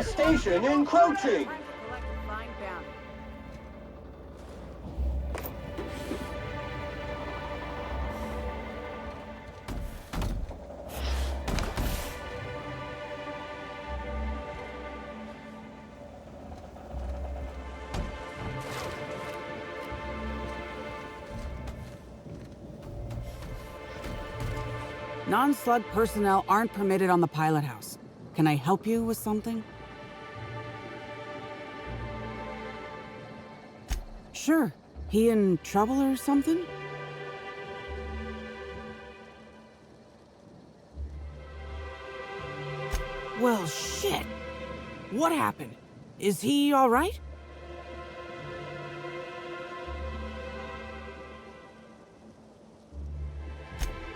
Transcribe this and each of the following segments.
Infestation encroaching! Non-slug personnel aren't permitted on the pilot house. Can I help you with something? Sure. He in trouble or something? Well, shit! What happened? Is he all right?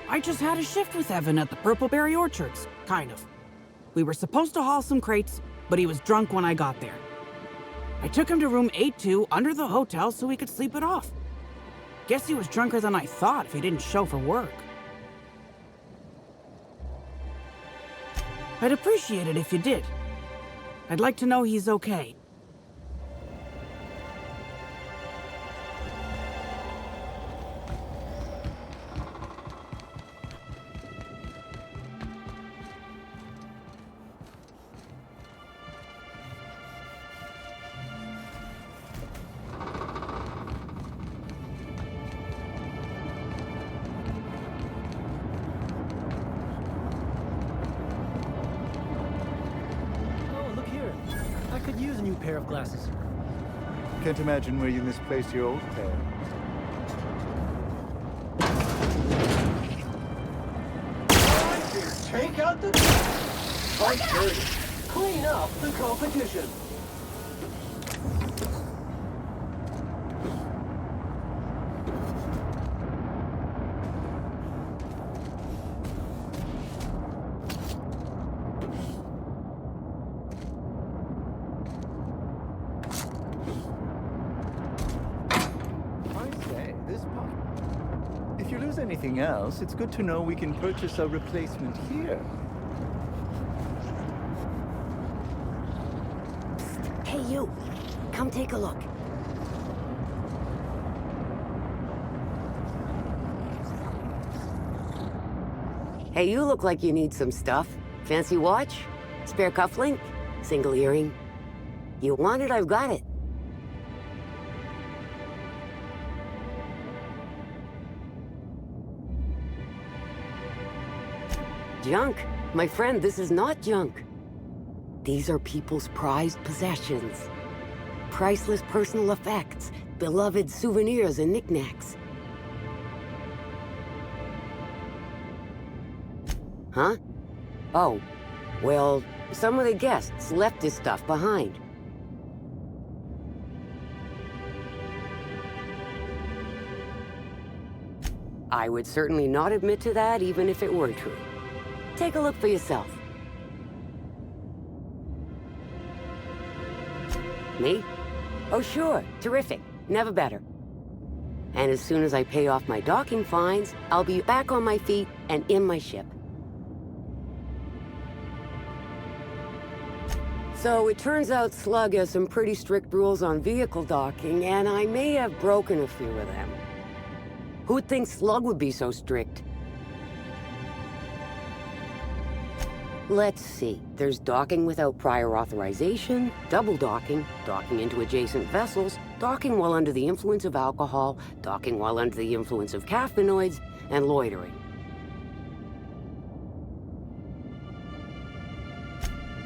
I just had a shift with Evan at the Purpleberry Orchards, kind of. We were supposed to haul some crates, but he was drunk when I got there. I took him to room 82 under the hotel so he could sleep it off. Guess he was drunker than I thought if he didn't show for work. I'd appreciate it if you did. I'd like to know he's okay. Pair of glasses. Can't imagine where you misplaced your old pair. Take out the... Fight dirty. Clean up the competition. Anything else, it's good to know we can purchase a replacement here. Hey, you! Come take a look. Hey, you look like you need some stuff. Fancy watch? Spare cufflink? Single earring? You want it, I've got it. Junk? My friend, this is not junk. These are people's prized possessions. Priceless personal effects, beloved souvenirs and knickknacks. Huh? Oh, well, some of the guests left this stuff behind. I would certainly not admit to that, even if it were true. Take a look for yourself. Me? Oh, sure. Terrific. Never better. And as soon as I pay off my docking fines, I'll be back on my feet and in my ship. So it turns out Slug has some pretty strict rules on vehicle docking, and I may have broken a few of them. Who'd think Slug would be so strict? Let's see. There's docking without prior authorization, double docking, docking into adjacent vessels, docking while under the influence of alcohol, docking while under the influence of caffeinoids, and loitering.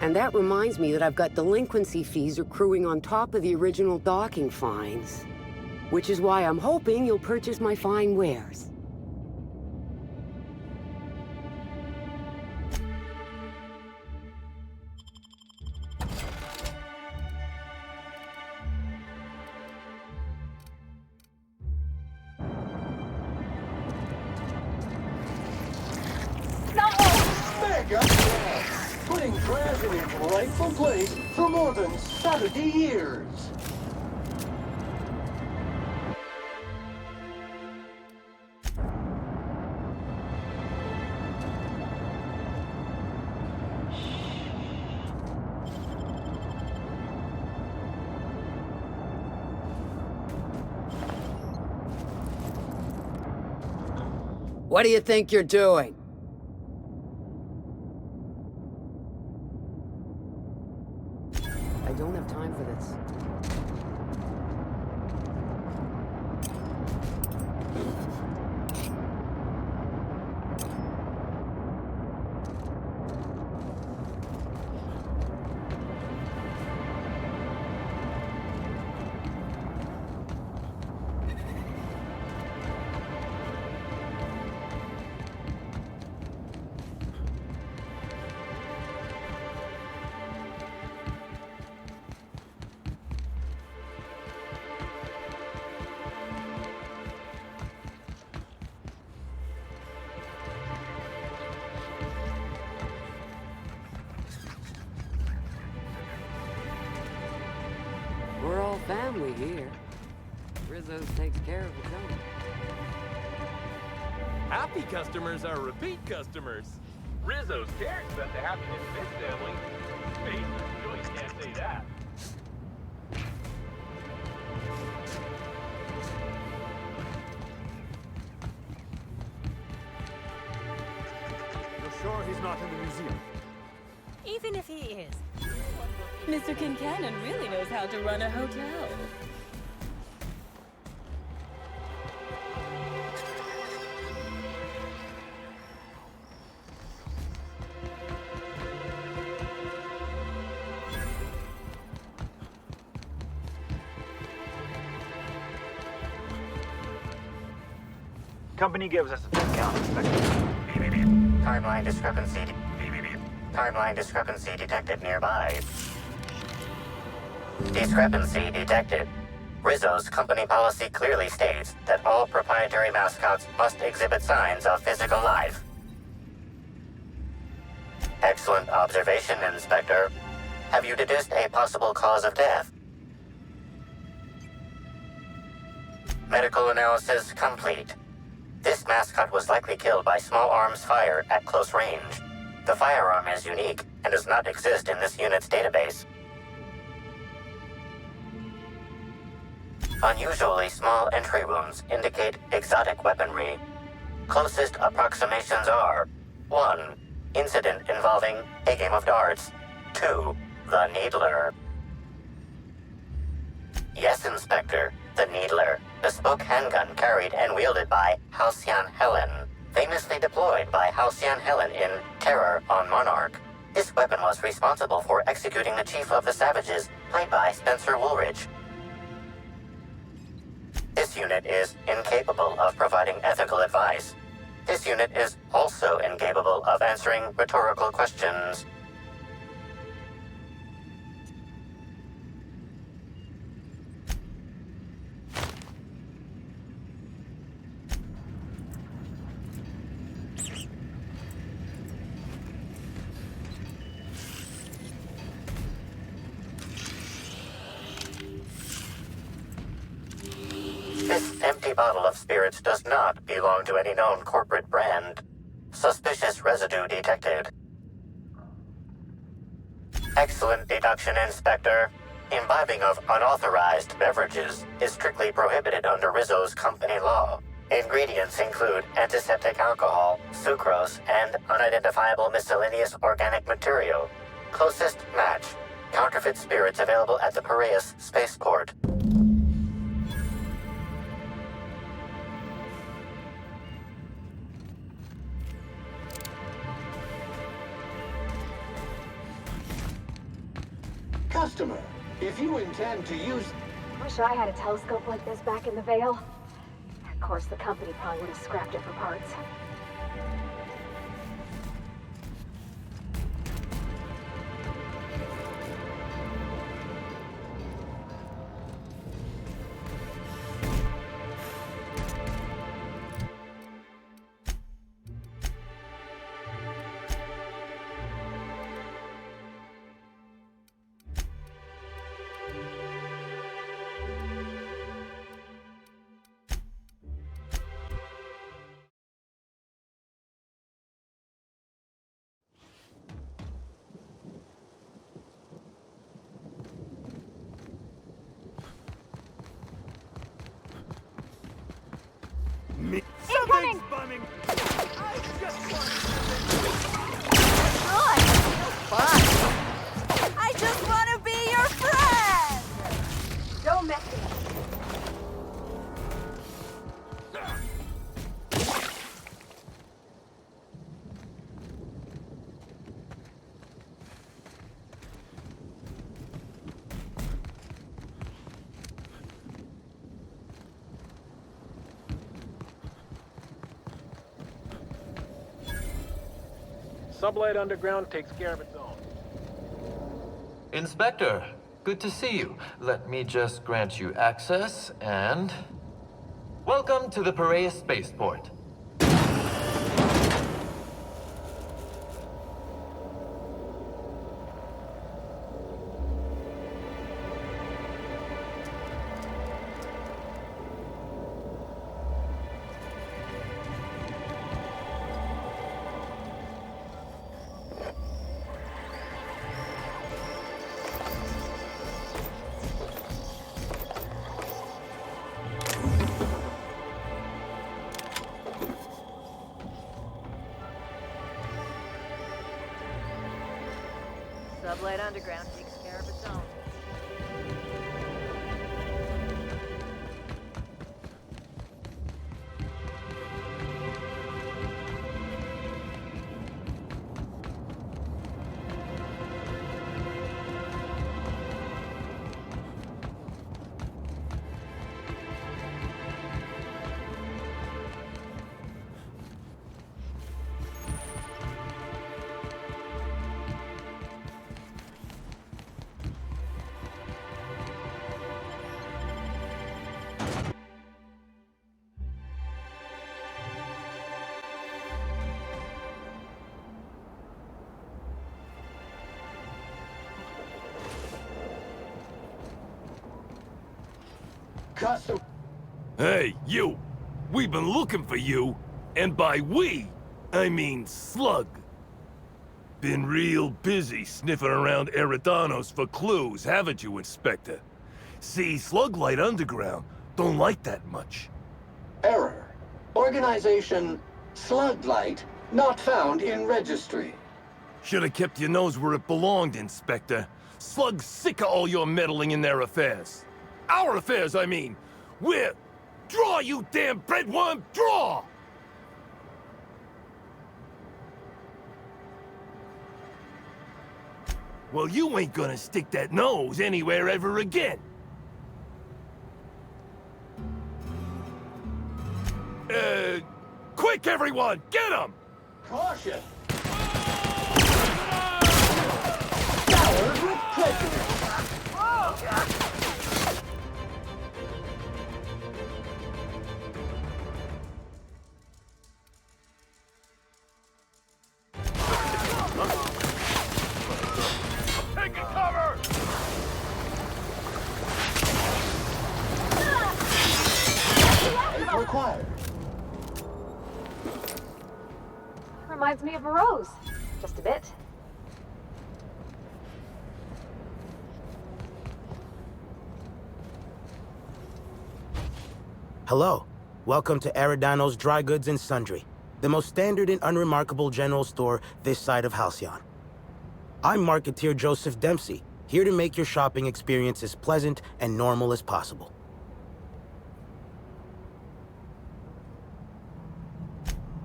And that reminds me that I've got delinquency fees accruing on top of the original docking fines. Which is why I'm hoping you'll purchase my fine wares. Putting trash in its rightful place for more than 70 years. What do you think you're doing? I don't have time for this. We're all family here. Rizzo's takes care of its own. Happy customers are repeat customers. Rizzo's cares about the happiness of his family. Faceless Joyce can't say that. You're sure he's not in the museum? Even if he is, Mr. Kincannon really knows how to run a hotel. Company gives us a discount, Inspector. Timeline discrepancy. Timeline discrepancy detected nearby. Discrepancy detected. Rizzo's company policy clearly states that all proprietary mascots must exhibit signs of physical life. Excellent observation, Inspector. Have you deduced a possible cause of death? Medical analysis complete. This mascot was likely killed by small arms fire at close range. The firearm is unique and does not exist in this unit's database. Unusually small entry wounds indicate exotic weaponry. Closest approximations are 1. Incident involving a game of darts. 2. The Needler. Yes, Inspector. The Needler. Bespoke handgun carried and wielded by Halcyon Helen. Famously deployed by Halcyon Helen in Terror on Monarch. This weapon was responsible for executing the Chief of the Savages, played by Spencer Woolridge. This unit is incapable of providing ethical advice. This unit is also incapable of answering rhetorical questions. This empty bottle of spirits does not belong to any known corporate brand. Suspicious residue detected. Excellent deduction, Inspector. Imbibing of unauthorized beverages is strictly prohibited under Rizzo's company law. Ingredients include antiseptic alcohol, sucrose, and unidentifiable miscellaneous organic material. Closest match. Counterfeit spirits available at the Piraeus spaceport. Customer, if you intend to use... Wish I had a telescope like this back in the Vale. Of course, the company probably would have scrapped it for parts. Sublight Underground takes care of its own. Inspector, good to see you. Let me just grant you access and... Welcome to the Piraeus Spaceport. Sublight Underground takes care of its own. Custom. Hey, you! We've been looking for you, and by we, I mean Slug. Been real busy sniffing around Eridanos for clues, haven't you, Inspector? See, Sluglight Underground don't like that much. Error. Organization Sluglight not found in registry. Should have kept your nose where it belonged, Inspector. Slug's sick of all your meddling in their affairs. Our affairs, I mean. We're... Draw, you damn breadworm, draw! Well, you ain't gonna stick that nose anywhere ever again. Quick, everyone! Get him! Caution! Scoured with prejudice! Oh, God! Taking cover! Aid required. Reminds me of a rose. Just a bit. Hello. Welcome to Eridanos Dry Goods and Sundry, the most standard and unremarkable general store this side of Halcyon. I'm marketeer Joseph Dempsey, here to make your shopping experience as pleasant and normal as possible.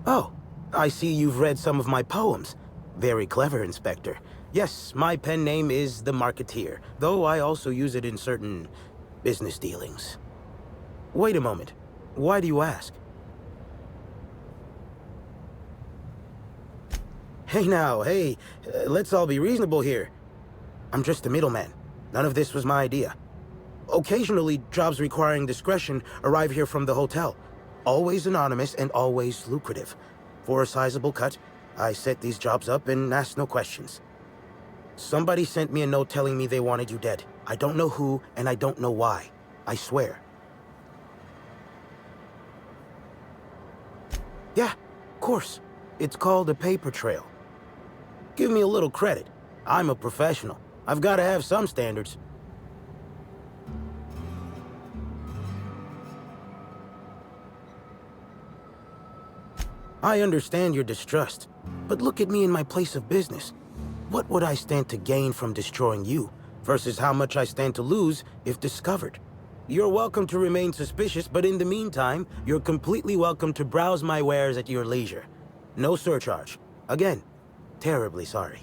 Oh, I see you've read some of my poems. Very clever, Inspector. Yes, my pen name is The Marketeer, though I also use it in certain business dealings. Wait a moment. Why do you ask? Hey now, hey, let's all be reasonable here. I'm just a middleman. None of this was my idea. Occasionally, jobs requiring discretion arrive here from the hotel. Always anonymous and always lucrative. For a sizable cut, I set these jobs up and ask no questions. Somebody sent me a note telling me they wanted you dead. I don't know who, and I don't know why. I swear. Yeah, of course. It's called a paper trail. Give me a little credit. I'm a professional. I've got to have some standards. I understand your distrust, but look at me in my place of business. What would I stand to gain from destroying you, versus how much I stand to lose if discovered? You're welcome to remain suspicious, but in the meantime, you're completely welcome to browse my wares at your leisure. No surcharge. Again, terribly sorry.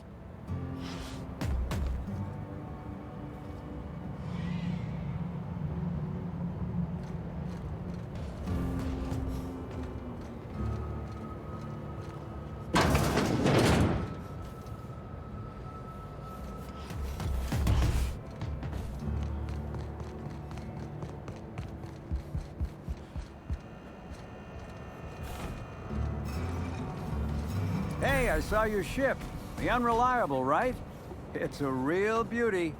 Hey, I saw your ship. The Unreliable, right? It's a real beauty.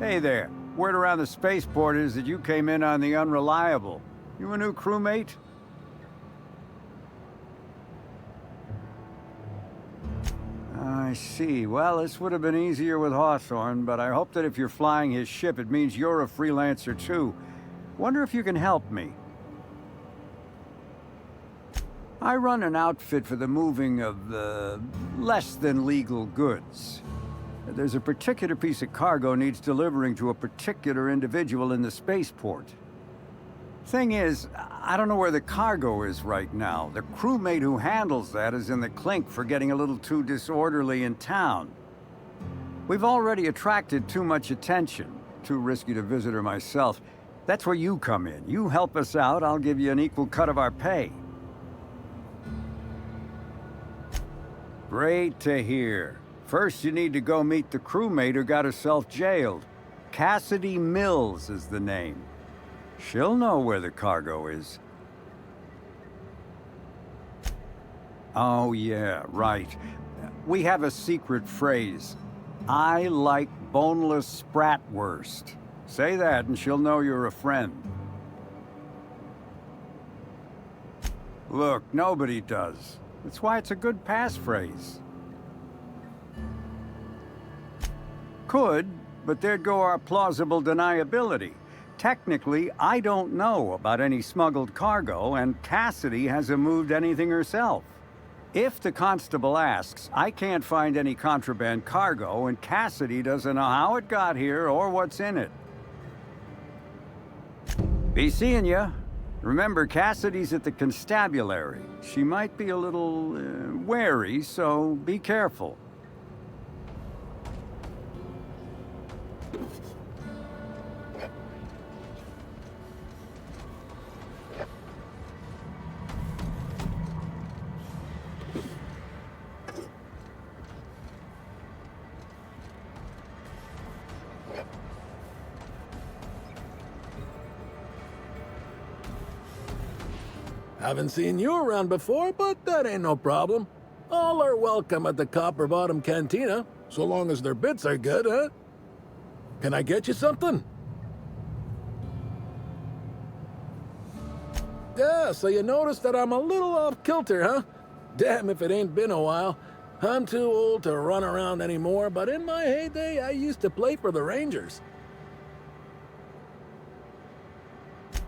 Hey there. Word around the spaceport is that you came in on the Unreliable. You a new crewmate? I see. Well, this would have been easier with Hawthorne, but I hope that if you're flying his ship, it means you're a freelancer too. Wonder if you can help me. I run an outfit for the moving of less than legal goods. There's a particular piece of cargo needs delivering to a particular individual in the spaceport. Thing is, I don't know where the cargo is right now. The crewmate who handles that is in the clink for getting a little too disorderly in town. We've already attracted too much attention. Too risky to visit her myself. That's where you come in. You help us out, I'll give you an equal cut of our pay. Great to hear. First, you need to go meet the crewmate who got herself jailed. Cassidy Mills is the name. She'll know where the cargo is. Oh, yeah, right. We have a secret phrase. I like boneless spratwurst. Say that and she'll know you're a friend. Look, nobody does. That's why it's a good passphrase. Could, but there'd go our plausible deniability. Technically, I don't know about any smuggled cargo, and Cassidy hasn't moved anything herself. If the constable asks, I can't find any contraband cargo, and Cassidy doesn't know how it got here or what's in it. Be seeing ya. Remember, Cassidy's at the constabulary. She might be a little wary, so be careful. Haven't seen you around before, but that ain't no problem. All are welcome at the Copper Bottom Cantina, so long as their bits are good, huh? Can I get you something? Yeah, so you noticed that I'm a little off kilter, huh? Damn if it ain't been a while. I'm too old to run around anymore, but in my heyday, I used to play for the Rangers.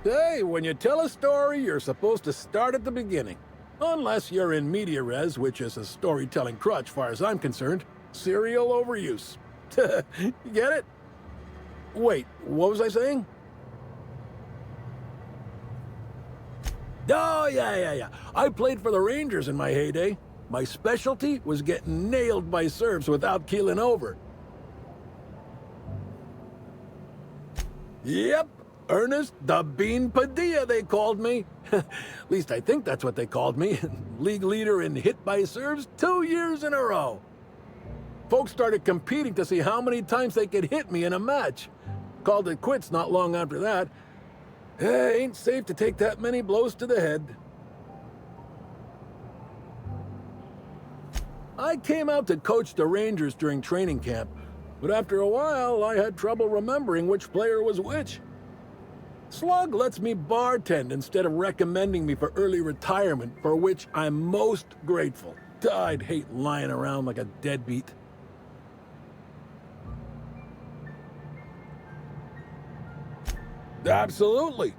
Hey, when you tell a story, you're supposed to start at the beginning. Unless you're in media res, which is a storytelling crutch far as I'm concerned. Serial overuse. You get it? Wait, what was I saying? Oh, yeah. I played for the Rangers in my heyday. My specialty was getting nailed by serves without keeling over. Yep. Ernest the Bean Padilla, they called me. At least I think that's what they called me. League leader in hit by serves 2 years in a row. Folks started competing to see how many times they could hit me in a match. Called it quits not long after that. Ain't safe to take that many blows to the head. I came out to coach the Rangers during training camp, but after a while I had trouble remembering which player was which. Slug lets me bartend instead of recommending me for early retirement, for which I'm most grateful. I'd hate lying around like a deadbeat. Absolutely.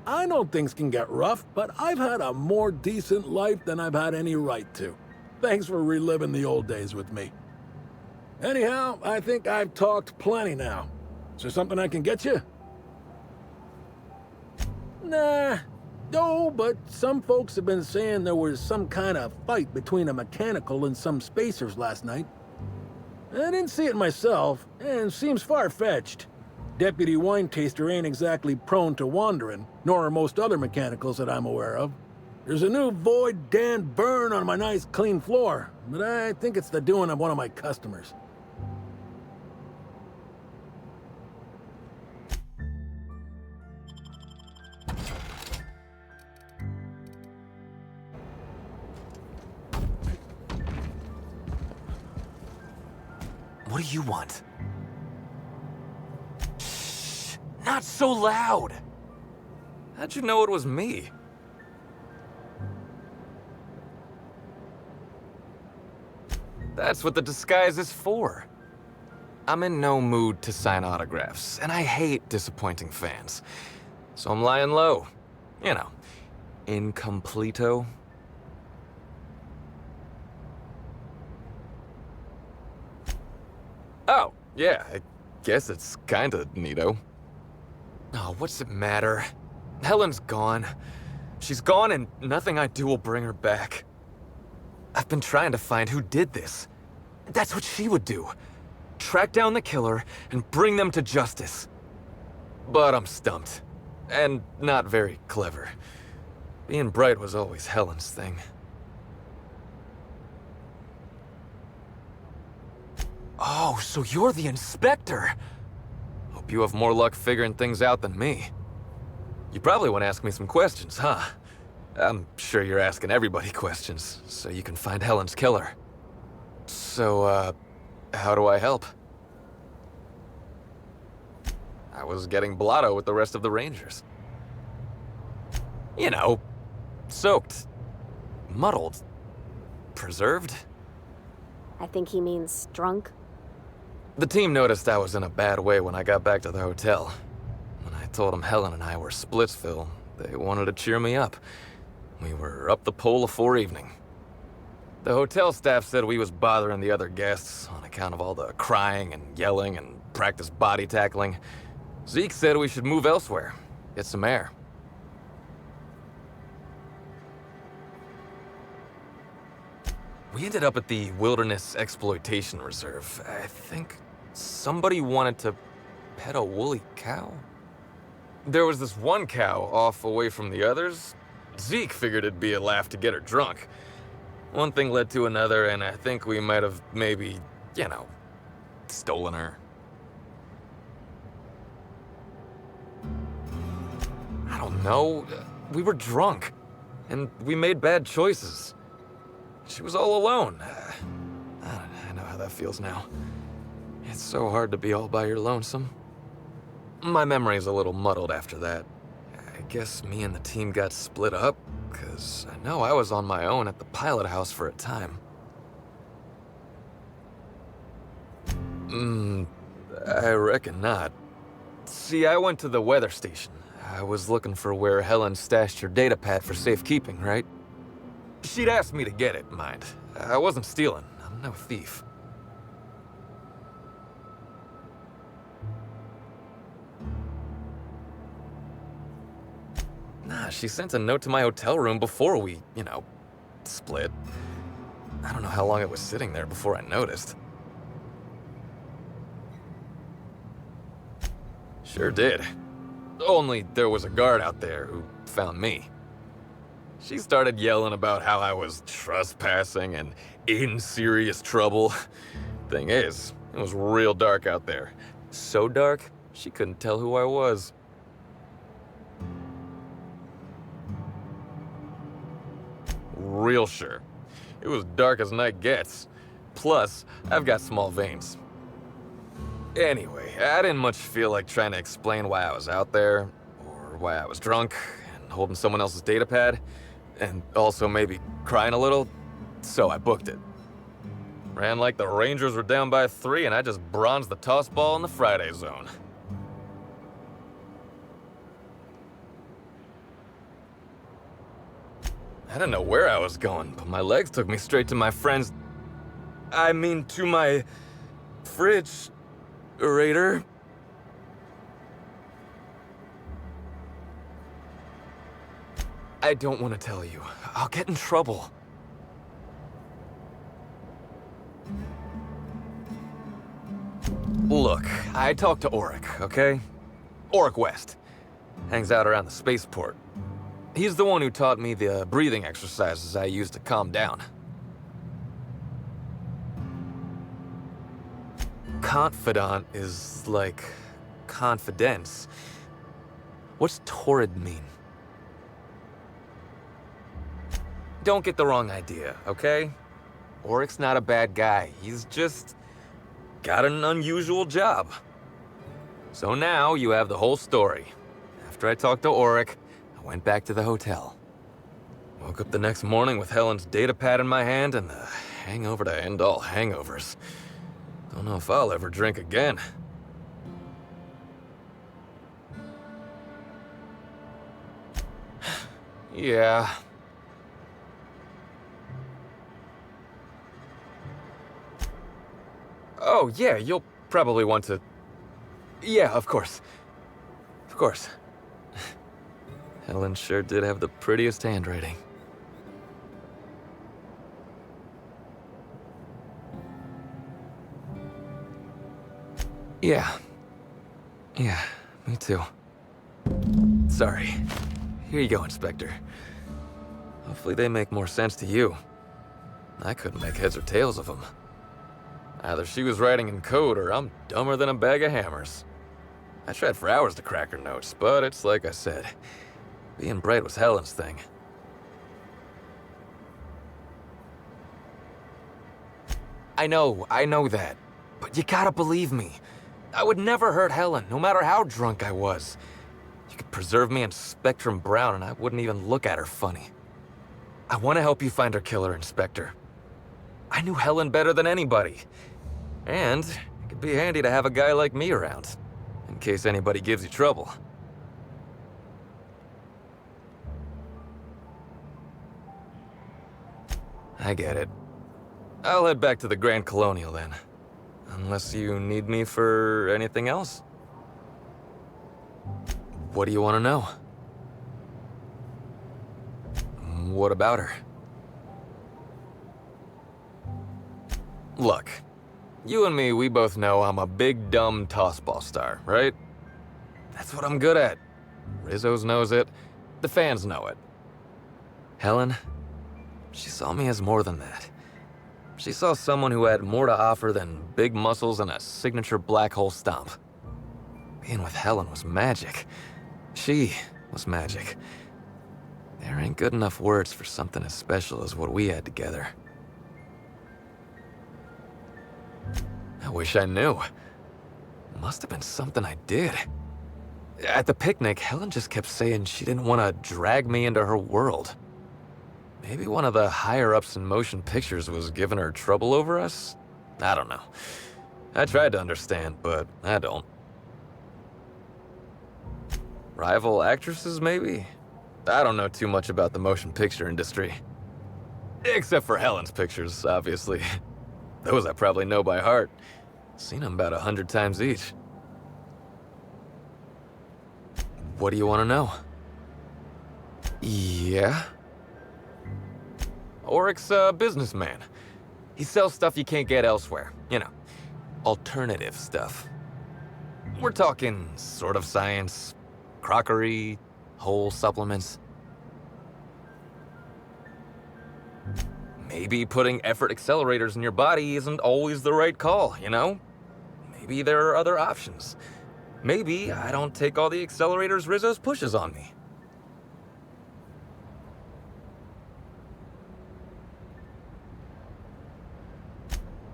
I know things can get rough, but I've had a more decent life than I've had any right to. Thanks for reliving the old days with me. Anyhow, I think I've talked plenty now. Is there something I can get you? Nah. No, but some folks have been saying there was some kind of fight between a mechanical and some spacers last night. I didn't see it myself, and seems far-fetched. Deputy Wine Taster ain't exactly prone to wandering, nor are most other mechanicals that I'm aware of. There's a new Void Dan burn on my nice clean floor, but I think it's the doing of one of my customers. What do you want? Shh, not so loud. How'd you know it was me? That's what the disguise is for. I'm in no mood to sign autographs, and I hate disappointing fans. So I'm lying low. You know, incompleto. Oh, yeah, I guess it's kinda neato. Oh, what's it matter? Helen's gone. She's gone and nothing I do will bring her back. I've been trying to find who did this. That's what she would do. Track down the killer and bring them to justice. But I'm stumped. And not very clever. Being bright was always Helen's thing. Oh, so you're the inspector. Hope you have more luck figuring things out than me. You probably want to ask me some questions, huh? I'm sure you're asking everybody questions, so you can find Helen's killer. So, how do I help? I was getting blotto with the rest of the Rangers. You know, soaked, muddled, preserved. I think he means drunk. The team noticed I was in a bad way when I got back to the hotel. When I told them Helen and I were Splitsville, they wanted to cheer me up. We were up the pole afore evening. The hotel staff said we was bothering the other guests on account of all the crying and yelling and practice body tackling. Zeke said we should move elsewhere, get some air. We ended up at the Wilderness Exploitation Reserve. I think somebody wanted to pet a woolly cow? There was this one cow off away from the others. Zeke figured it'd be a laugh to get her drunk. One thing led to another, and I think we might have maybe, you know, stolen her. I don't know. We were drunk, and we made bad choices. She was all alone. I know how that feels now. It's so hard to be all by your lonesome. My memory's a little muddled after that. I guess me and the team got split up, because I know I was on my own at the pilot house for a time. I reckon not. See, I went to the weather station. I was looking for where Helen stashed her datapad for safekeeping, right? She'd asked me to get it, mind. I wasn't stealing. I'm no thief. Nah, she sent a note to my hotel room before we, you know, split. I don't know how long it was sitting there before I noticed. Sure did. Only there was a guard out there who found me. She started yelling about how I was trespassing and in serious trouble. Thing is, it was real dark out there. So dark, she couldn't tell who I was. Real sure. It was dark as night gets. Plus, I've got small veins. Anyway, I didn't much feel like trying to explain why I was out there, or why I was drunk, and holding someone else's datapad, and also maybe crying a little, so I booked it. Ran like the Rangers were down by 3, and I just bronzed the toss ball in the Friday zone. I didn't know where I was going, but my legs took me straight to my friend's... I mean, to my... refrigerator. I don't want to tell you. I'll get in trouble. Look, I talked to Auric, okay? Auric West. Hangs out around the spaceport. He's the one who taught me the breathing exercises I use to calm down. Confidant is like confidence. What's torrid mean? Don't get the wrong idea, okay? Auric's not a bad guy. He's just got an unusual job. So now you have the whole story. After I talked to Auric, I went back to the hotel. Woke up the next morning with Helen's data pad in my hand and the hangover to end all hangovers. Don't know if I'll ever drink again. Yeah. Oh, yeah, you'll probably want to... Yeah, of course. Of course. Helen sure did have the prettiest handwriting. Yeah. Yeah, me too. Sorry. Here you go, Inspector. Hopefully they make more sense to you. I couldn't make heads or tails of them. Either she was writing in code or I'm dumber than a bag of hammers. I tried for hours to crack her notes, but it's like I said. Being bright was Helen's thing. I know that. But you gotta believe me. I would never hurt Helen, no matter how drunk I was. You could preserve me in Spectrum Brown and I wouldn't even look at her funny. I want to help you find her killer, Inspector. I knew Helen better than anybody. And it could be handy to have a guy like me around, in case anybody gives you trouble. I get it. I'll head back to the Grand Colonial then. Unless you need me for anything else. What do you want to know? What about her? Look, you and me, we both know I'm a big dumb tossball star, right? That's what I'm good at. Rizzo's knows it. The fans know it. Helen, she saw me as more than that. She saw someone who had more to offer than big muscles and a signature black hole stomp. Being with Helen was magic. She was magic. There ain't good enough words for something as special as what we had together. I wish I knew. Must have been something I did. At the picnic, Helen just kept saying she didn't want to drag me into her world. Maybe one of the higher-ups in motion pictures was giving her trouble over us? I don't know. I tried to understand, but I don't. Rival actresses, maybe? I don't know too much about the motion picture industry. Except for Helen's pictures, obviously. Those I probably know by heart. Seen them about 100 times each. What do you want to know? Yeah? Auric's a businessman. He sells stuff you can't get elsewhere. You know, alternative stuff. We're talking sort of science, crockery, whole supplements. Maybe putting effort accelerators in your body isn't always the right call, you know? Maybe there are other options. Maybe I don't take all the accelerators Rizzo's pushes on me.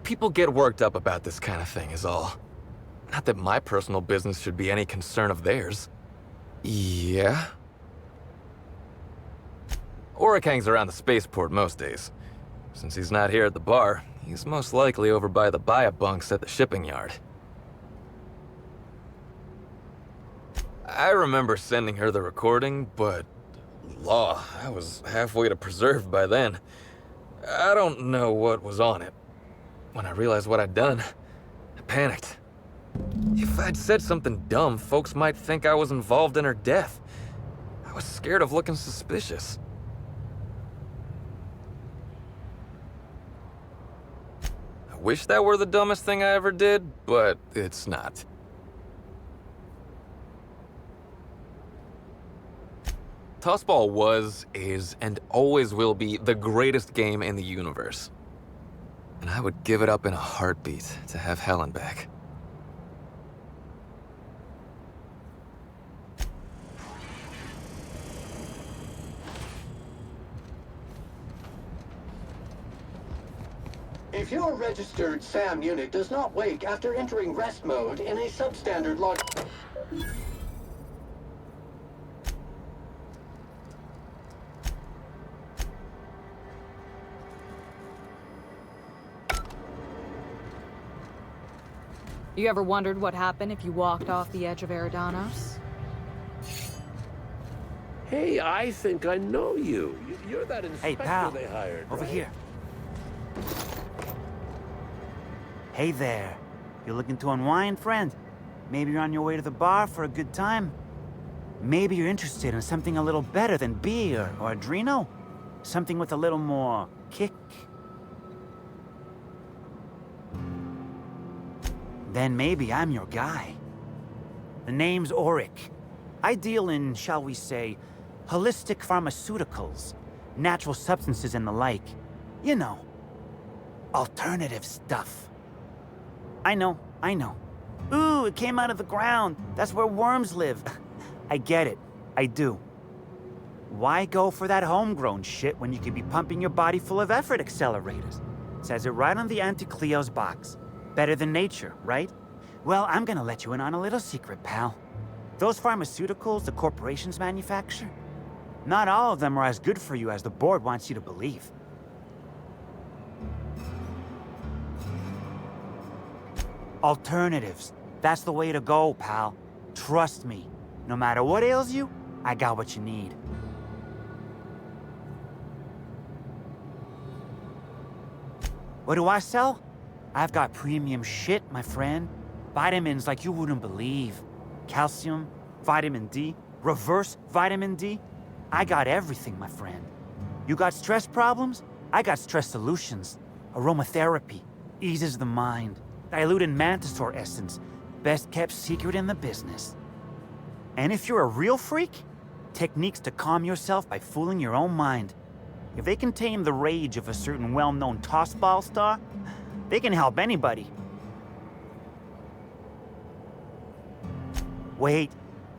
People get worked up about this kind of thing is all. Not that my personal business should be any concern of theirs. Yeah? Auric hangs around the spaceport most days. Since he's not here at the bar, he's most likely over by the buy-up bunks at the shipping yard. I remember sending her the recording, but... law, I was halfway to preserved by then. I don't know what was on it. When I realized what I'd done, I panicked. If I'd said something dumb, folks might think I was involved in her death. I was scared of looking suspicious. I wish that were the dumbest thing I ever did, but it's not. Tossball was, is, and always will be the greatest game in the universe. And I would give it up in a heartbeat to have Helen back. If your registered SAM unit does not wake after entering rest mode in a substandard log... You ever wondered what happened if you walked off the edge of Eridanos? Hey, I think I know you. You're that inspector pal, they hired, over right? here. Hey there. You looking to unwind, friend? Maybe you're on your way to the bar for a good time? Maybe you're interested in something a little better than beer or Adreno? Something with a little more kick? Then maybe I'm your guy. The name's Auric. I deal in, shall we say, holistic pharmaceuticals, natural substances and the like. You know, alternative stuff. I know. Ooh, it came out of the ground. That's where worms live. I get it. I do. Why go for that homegrown shit when you could be pumping your body full of effort accelerators? Says it right on the Anti-Cleo's box. Better than nature, right? Well, I'm gonna let you in on a little secret, pal. Those pharmaceuticals the corporations manufacture, not all of them are as good for you as the board wants you to believe. Alternatives. That's the way to go, pal. Trust me. No matter what ails you, I got what you need. What do I sell? I've got premium shit, my friend. Vitamins like you wouldn't believe. Calcium, vitamin D, reverse vitamin D. I got everything, my friend. You got stress problems? I got stress solutions. Aromatherapy, eases the mind. Diluted mantisaur essence, best kept secret in the business. And if you're a real freak, techniques to calm yourself by fooling your own mind. If they can tame the rage of a certain well-known tossball star, they can help anybody. Wait,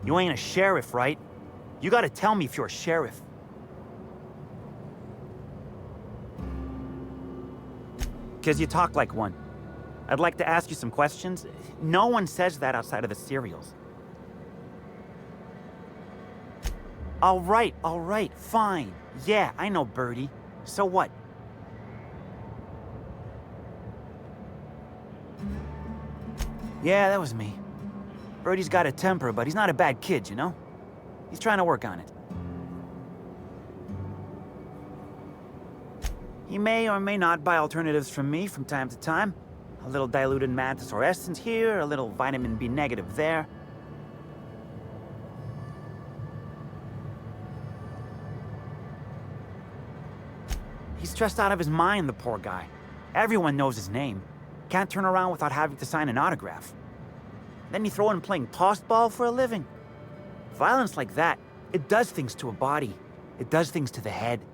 you ain't a sheriff, right? You gotta tell me if you're a sheriff. Cause you talk like one. I'd like to ask you some questions. No one says that outside of the serials. All right, fine. Yeah, I know Birdie. So what? Yeah, that was me. Birdie's got a temper, but he's not a bad kid, you know? He's trying to work on it. He may or may not buy alternatives from me from time to time. A little diluted mantisaur essence here, a little vitamin B negative there. He's stressed out of his mind, the poor guy. Everyone knows his name. Can't turn around without having to sign an autograph. Then you throw in playing tossball for a living. Violence like that, it does things to a body. It does things to the head.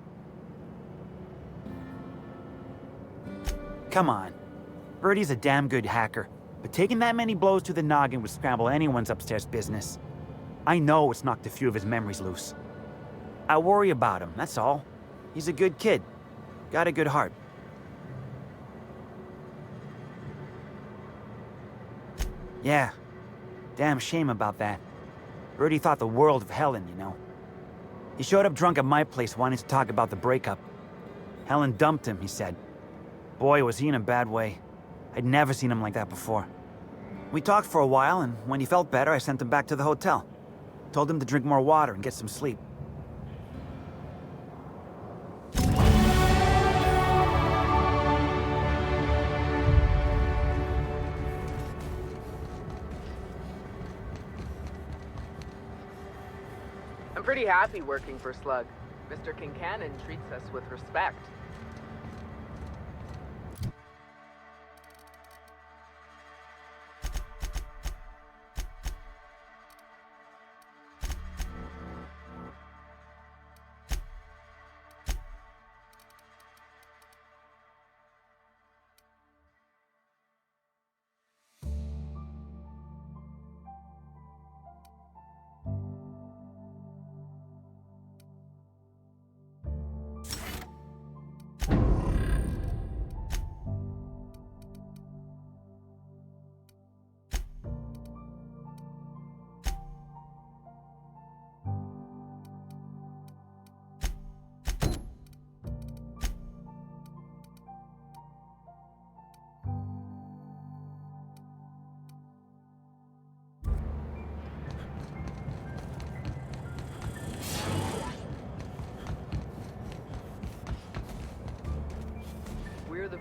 Come on. Birdie's a damn good hacker, but taking that many blows to the noggin would scramble anyone's upstairs business. I know it's knocked a few of his memories loose. I worry about him, that's all. He's a good kid. Got a good heart. Yeah. Damn shame about that. Birdie thought the world of Helen, you know. He showed up drunk at my place wanting to talk about the breakup. Helen dumped him, he said. Boy, was he in a bad way. I'd never seen him like that before. We talked for a while, and when he felt better, I sent him back to the hotel. Told him to drink more water and get some sleep. I'm pretty happy working for Slug. Mr. Kincannon treats us with respect.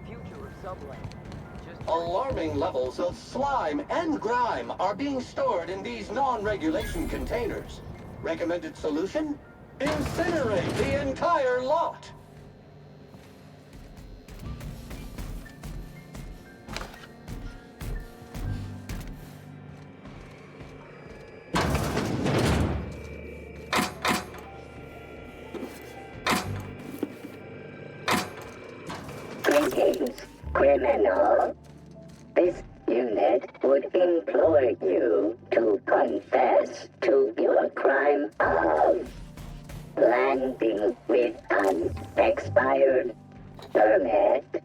future of sublet. Alarming levels of slime and grime are being stored in these non-regulation containers. Recommended solution? Incinerate the entire lot! Greetings, criminal. This unit would implore you to confess to your crime of landing with an expired permit.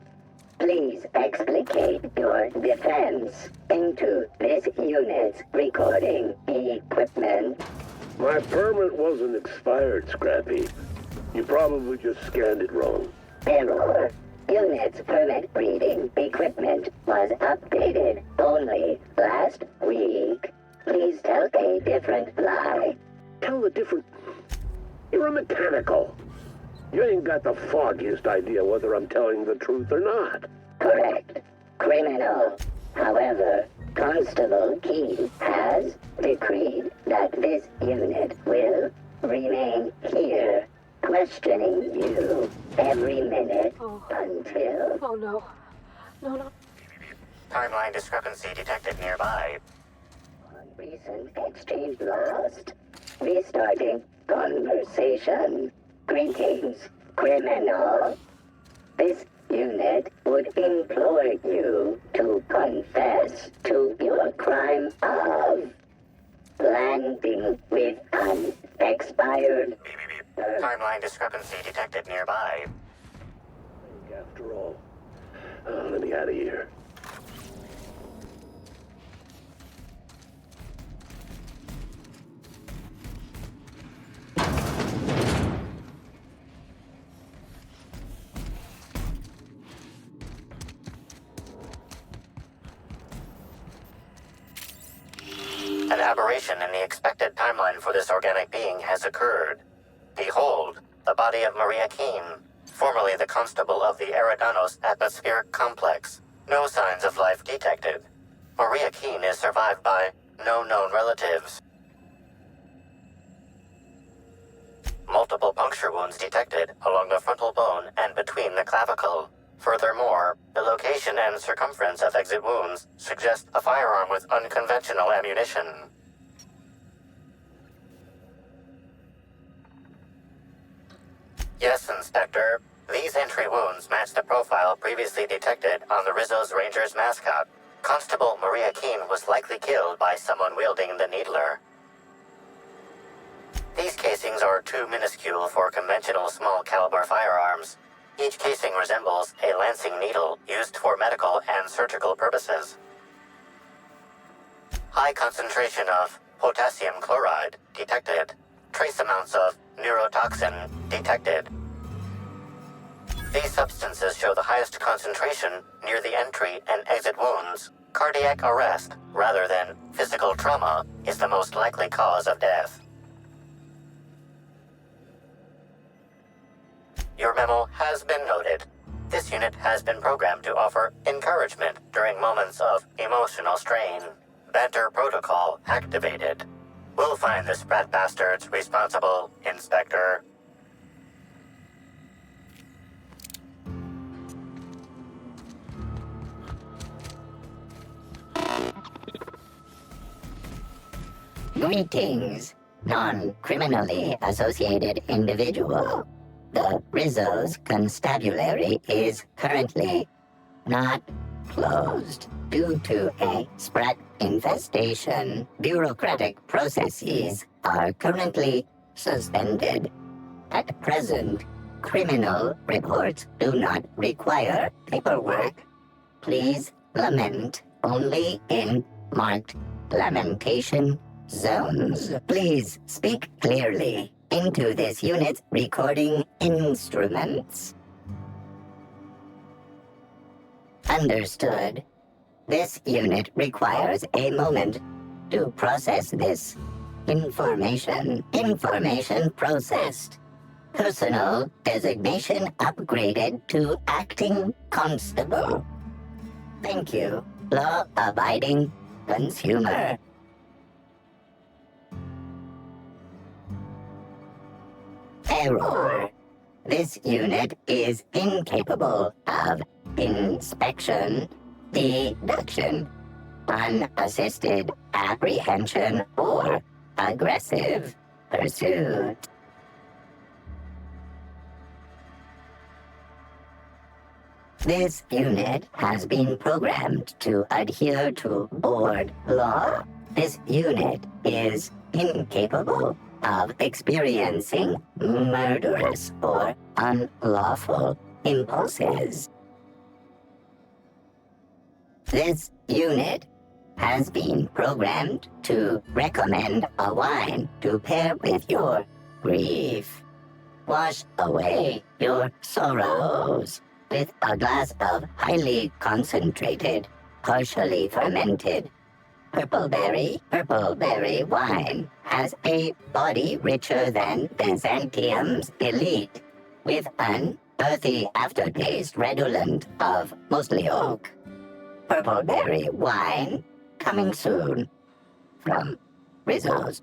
Please explicate your defense into this unit's recording equipment. My permit wasn't expired, Scrappy. You probably just scanned it wrong. Error. Unit's permit reading equipment was updated only last week. Please tell a different lie. Tell a different... You're a mechanical. You ain't got the foggiest idea whether I'm telling the truth or not. Correct. Criminal. However, Constable Key has decreed that this unit will remain here, questioning you every minute until... Oh no. No. Timeline discrepancy detected nearby. Recent exchange lost. Restarting conversation. Greetings, criminal. This unit would implore you to confess to your crime of landing with an expired... Timeline discrepancy detected nearby. After all, let me out of here. An aberration in the expected timeline for this organic being has occurred. Behold, the body of Maria Keene, formerly the constable of the Eridanos atmospheric complex. No signs of life detected. Maria Keene is survived by no known relatives. Multiple puncture wounds detected along the frontal bone and between the clavicle. Furthermore, the location and circumference of exit wounds suggest a firearm with unconventional ammunition. Yes, Inspector. These entry wounds match the profile previously detected on the Rizzo's Rangers mascot. Constable Maria Keene was likely killed by someone wielding the Needler. These casings are too minuscule for conventional small-caliber firearms. Each casing resembles a lancing needle used for medical and surgical purposes. High concentration of potassium chloride detected. Trace amounts of neurotoxin detected. These substances show the highest concentration near the entry and exit wounds. Cardiac arrest, rather than physical trauma, is the most likely cause of death. Your memo has been noted. This unit has been programmed to offer encouragement during moments of emotional strain. Banter protocol activated. We'll find the sprat bastards responsible, Inspector. Greetings, non-criminally associated individual. The Rizzo's constabulary is currently not closed due to a sprat infestation. Bureaucratic processes are currently suspended. At present, criminal reports do not require paperwork. Please lament only in marked lamentation zones. Please speak clearly into this unit's recording instruments. Understood. This unit requires a moment to process this information. Information processed. Personal designation upgraded to acting constable. Thank you, law-abiding consumer. Error. This unit is incapable of inspection, deduction, unassisted apprehension, or aggressive pursuit. This unit has been programmed to adhere to board law. This unit is incapable of experiencing murderous or unlawful impulses. This unit has been programmed to recommend a wine to pair with your grief. Wash away your sorrows with a glass of highly concentrated, partially fermented purple berry wine. Has a body richer than Byzantium's elite, with an earthy aftertaste redolent of mostly oak. Purple berry wine, coming soon from Rizzo's.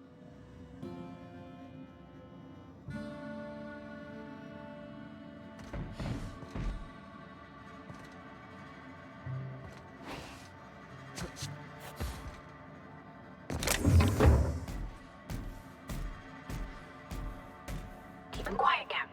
Keep him quiet, Cap.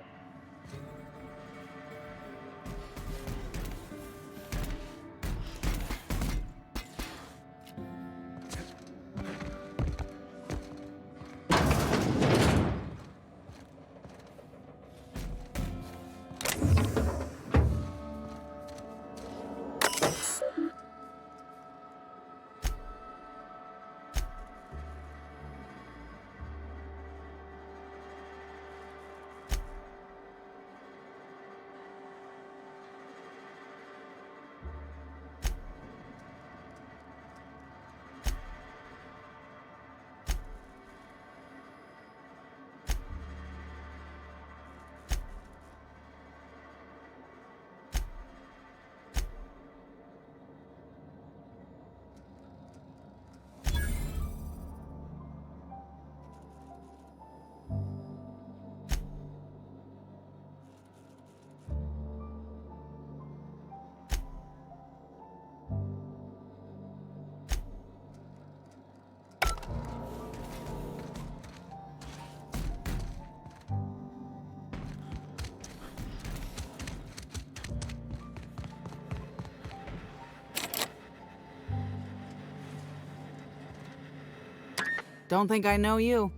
Don't think I know you.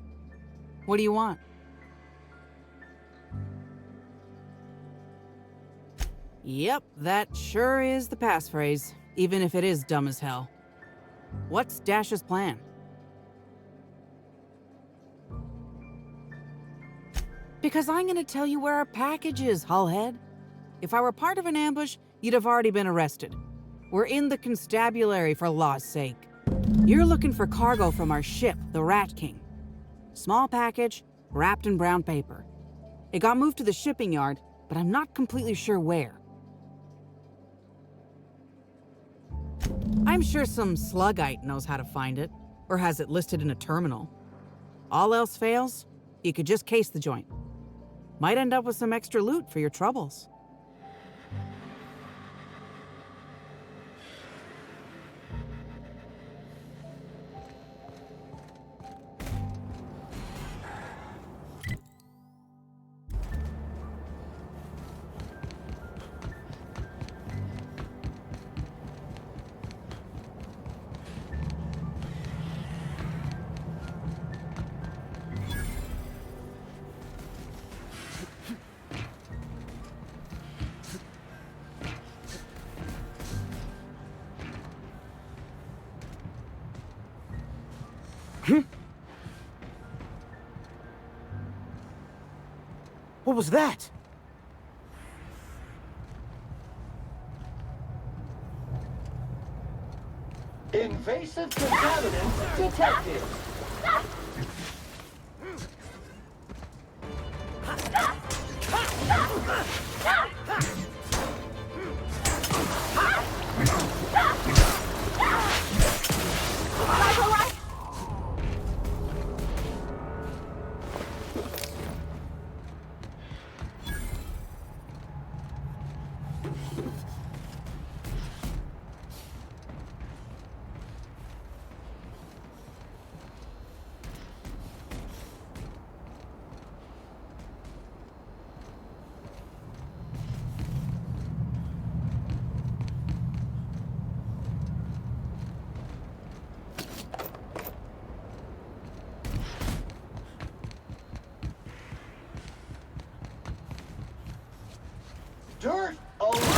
What do you want? Yep, that sure is the passphrase, even if it is dumb as hell. What's Dash's plan? Because I'm gonna tell you where our package is, Hullhead. If I were part of an ambush, you'd have already been arrested. We're in the constabulary, for law's sake. You're looking for cargo from our ship, the Rat King. Small package, wrapped in brown paper. It got moved to the shipping yard, but I'm not completely sure where. I'm sure some sluggite knows how to find it, or has it listed in a terminal. All else fails, you could just case the joint. Might end up with some extra loot for your troubles. What was that? Invasive contaminants detected. Dirt alert!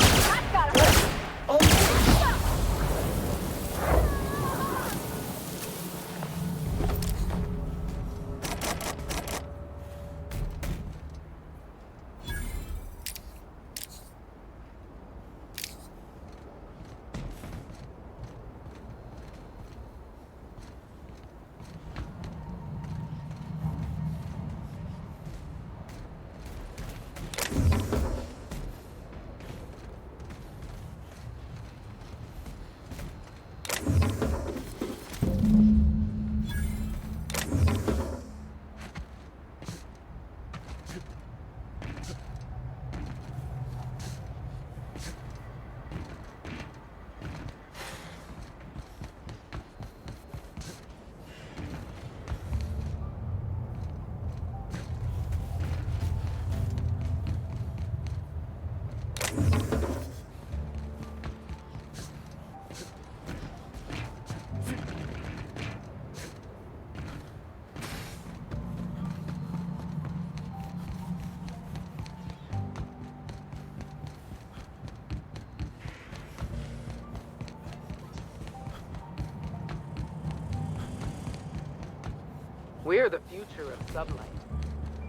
We're the future of sublight.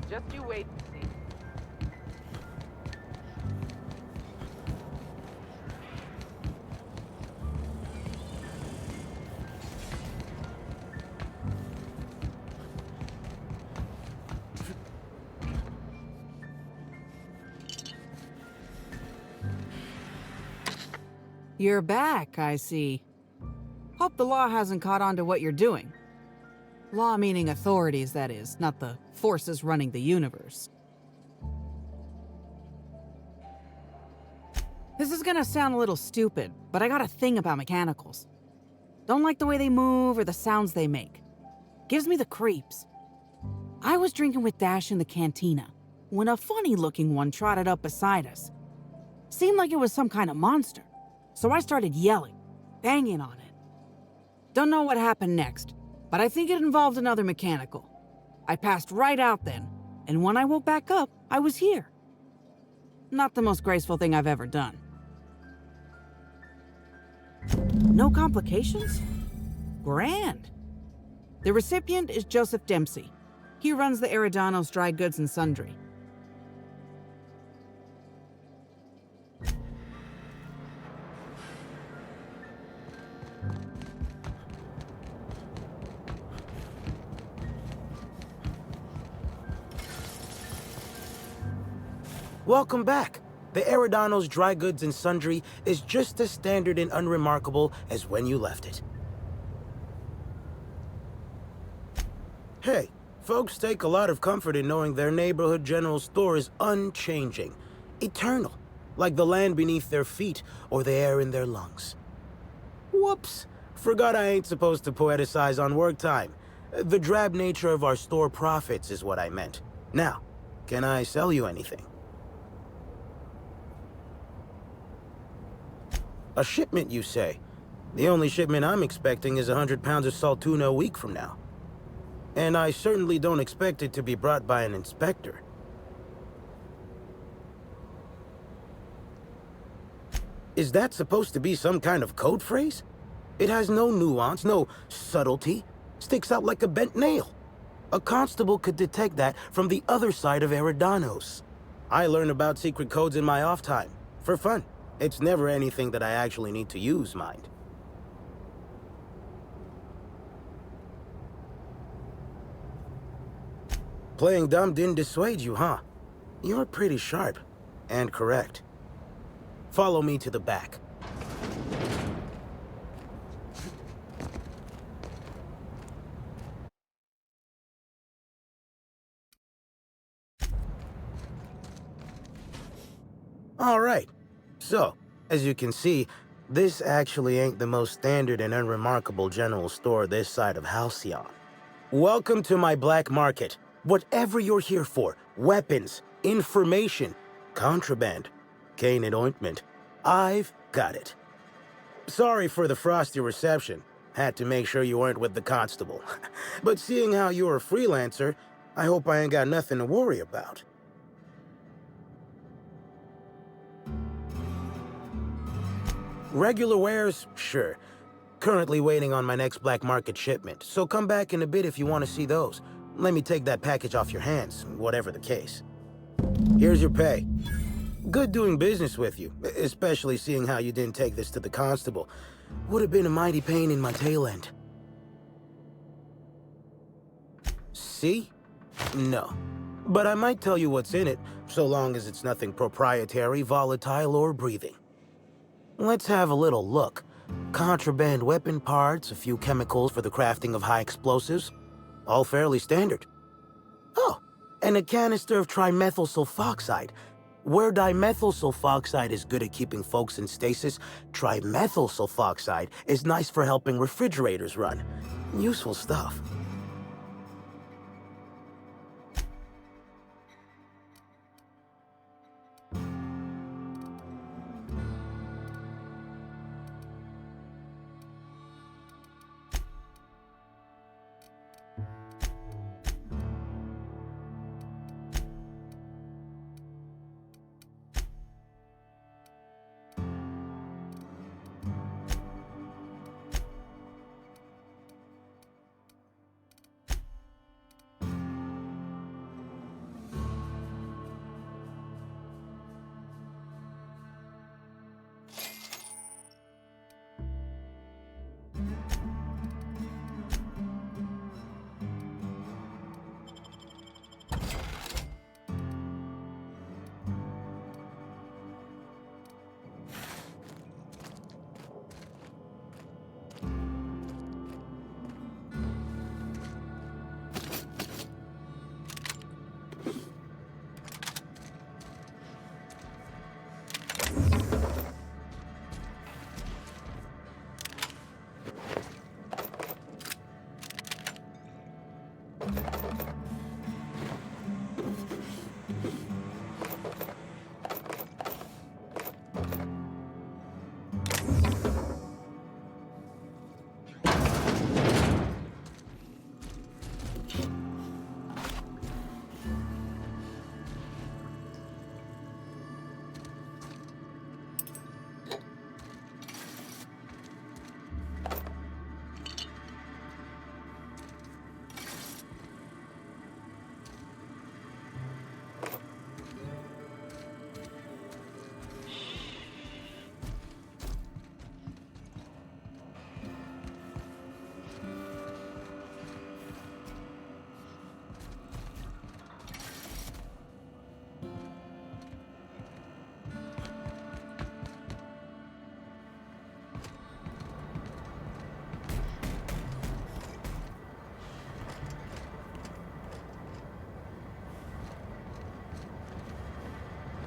Just you wait and see. You're back, I see. Hope the law hasn't caught on to what you're doing. Law meaning authorities, that is, not the forces running the universe. This is gonna sound a little stupid, but I got a thing about mechanicals. Don't like the way they move or the sounds they make. Gives me the creeps. I was drinking with Dash in the cantina when a funny-looking one trotted up beside us. Seemed like it was some kind of monster, so I started yelling, banging on it. Don't know what happened next, but I think it involved another mechanical. I passed right out then, and when I woke back up, I was here. Not the most graceful thing I've ever done. No complications? Grand. The recipient is Joseph Dempsey. He runs the Eridanos Dry Goods and Sundry. Welcome back. The Eridanos Dry Goods and Sundry is just as standard and unremarkable as when you left it. Hey, folks take a lot of comfort in knowing their neighborhood general store is unchanging, eternal, like the land beneath their feet or the air in their lungs. Whoops, forgot I ain't supposed to poeticize on work time. The drab nature of our store profits is what I meant. Now, can I sell you anything? A shipment, you say? The only shipment I'm expecting is 100 pounds of salt tuna a week from now. And I certainly don't expect it to be brought by an inspector. Is that supposed to be some kind of code phrase? It has no nuance, no subtlety. Sticks out like a bent nail. A constable could detect that from the other side of Eridanos. I learn about secret codes in my off time, for fun. It's never anything that I actually need to use, mind. Playing dumb didn't dissuade you, huh? You're pretty sharp, and correct. Follow me to the back. All right. So, as you can see, this actually ain't the most standard and unremarkable general store this side of Halcyon. Welcome to my black market. Whatever you're here for, weapons, information, contraband, cane and ointment, I've got it. Sorry for the frosty reception. Had to make sure you weren't with the constable. But seeing how you're a freelancer, I hope I ain't got nothing to worry about. Regular wares? Sure. Currently waiting on my next black market shipment, so come back in a bit if you want to see those. Let me take that package off your hands, whatever the case. Here's your pay. Good doing business with you, especially seeing how you didn't take this to the constable. Would have been a mighty pain in my tail end. See? No. But I might tell you what's in it, so long as it's nothing proprietary, volatile, or breathing. Let's have a little look. Contraband weapon parts, a few chemicals for the crafting of high explosives. All fairly standard. Oh, and a canister of trimethyl sulfoxide. Where dimethyl sulfoxide is good at keeping folks in stasis, trimethyl sulfoxide is nice for helping refrigerators run. Useful stuff.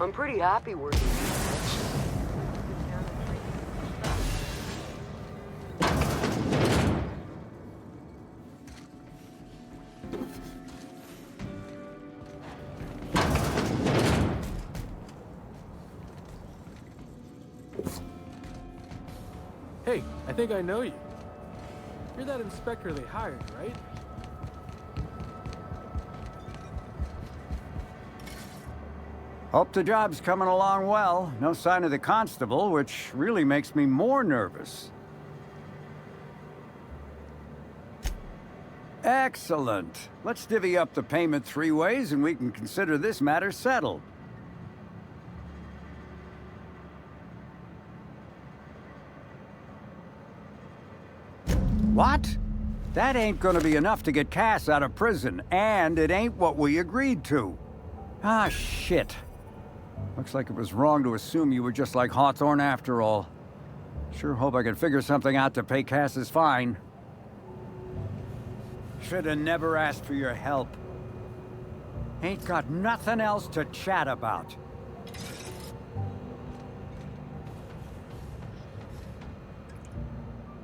I'm pretty happy working. Hey, I think I know you. You're that inspector they hired, right? Hope the job's coming along well. No sign of the constable, which really makes me more nervous. Excellent. Let's divvy up the payment 3 ways and we can consider this matter settled. What? That ain't gonna be enough to get Cass out of prison, and it ain't what we agreed to. Ah, shit. Looks like it was wrong to assume you were just like Hawthorne after all. Sure hope I can figure something out to pay Cass's fine. Should've never asked for your help. Ain't got nothing else to chat about.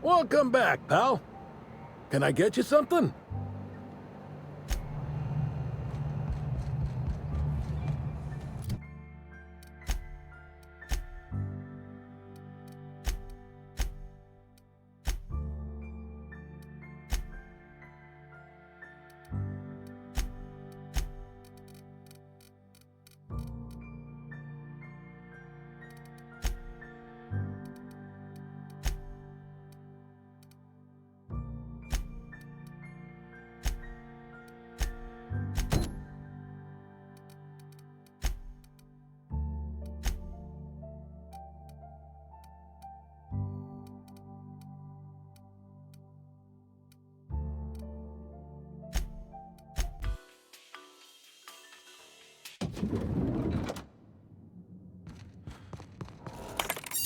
Welcome back, pal. Can I get you something?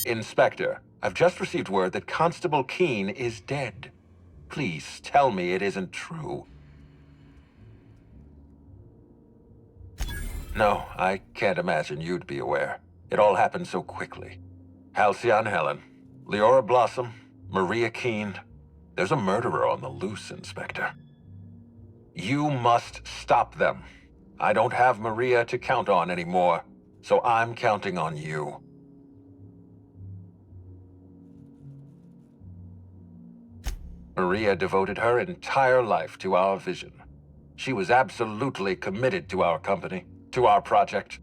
Inspector, I've just received word that Constable Keene is dead. Please tell me it isn't true. No, I can't imagine you'd be aware. It all happened so quickly. Halcyon Helen, Leora Blossom, Maria Keene. There's a murderer on the loose, Inspector. You must stop them. I don't have Maria to count on anymore, so I'm counting on you. Maria devoted her entire life to our vision. She was absolutely committed to our company, to our project.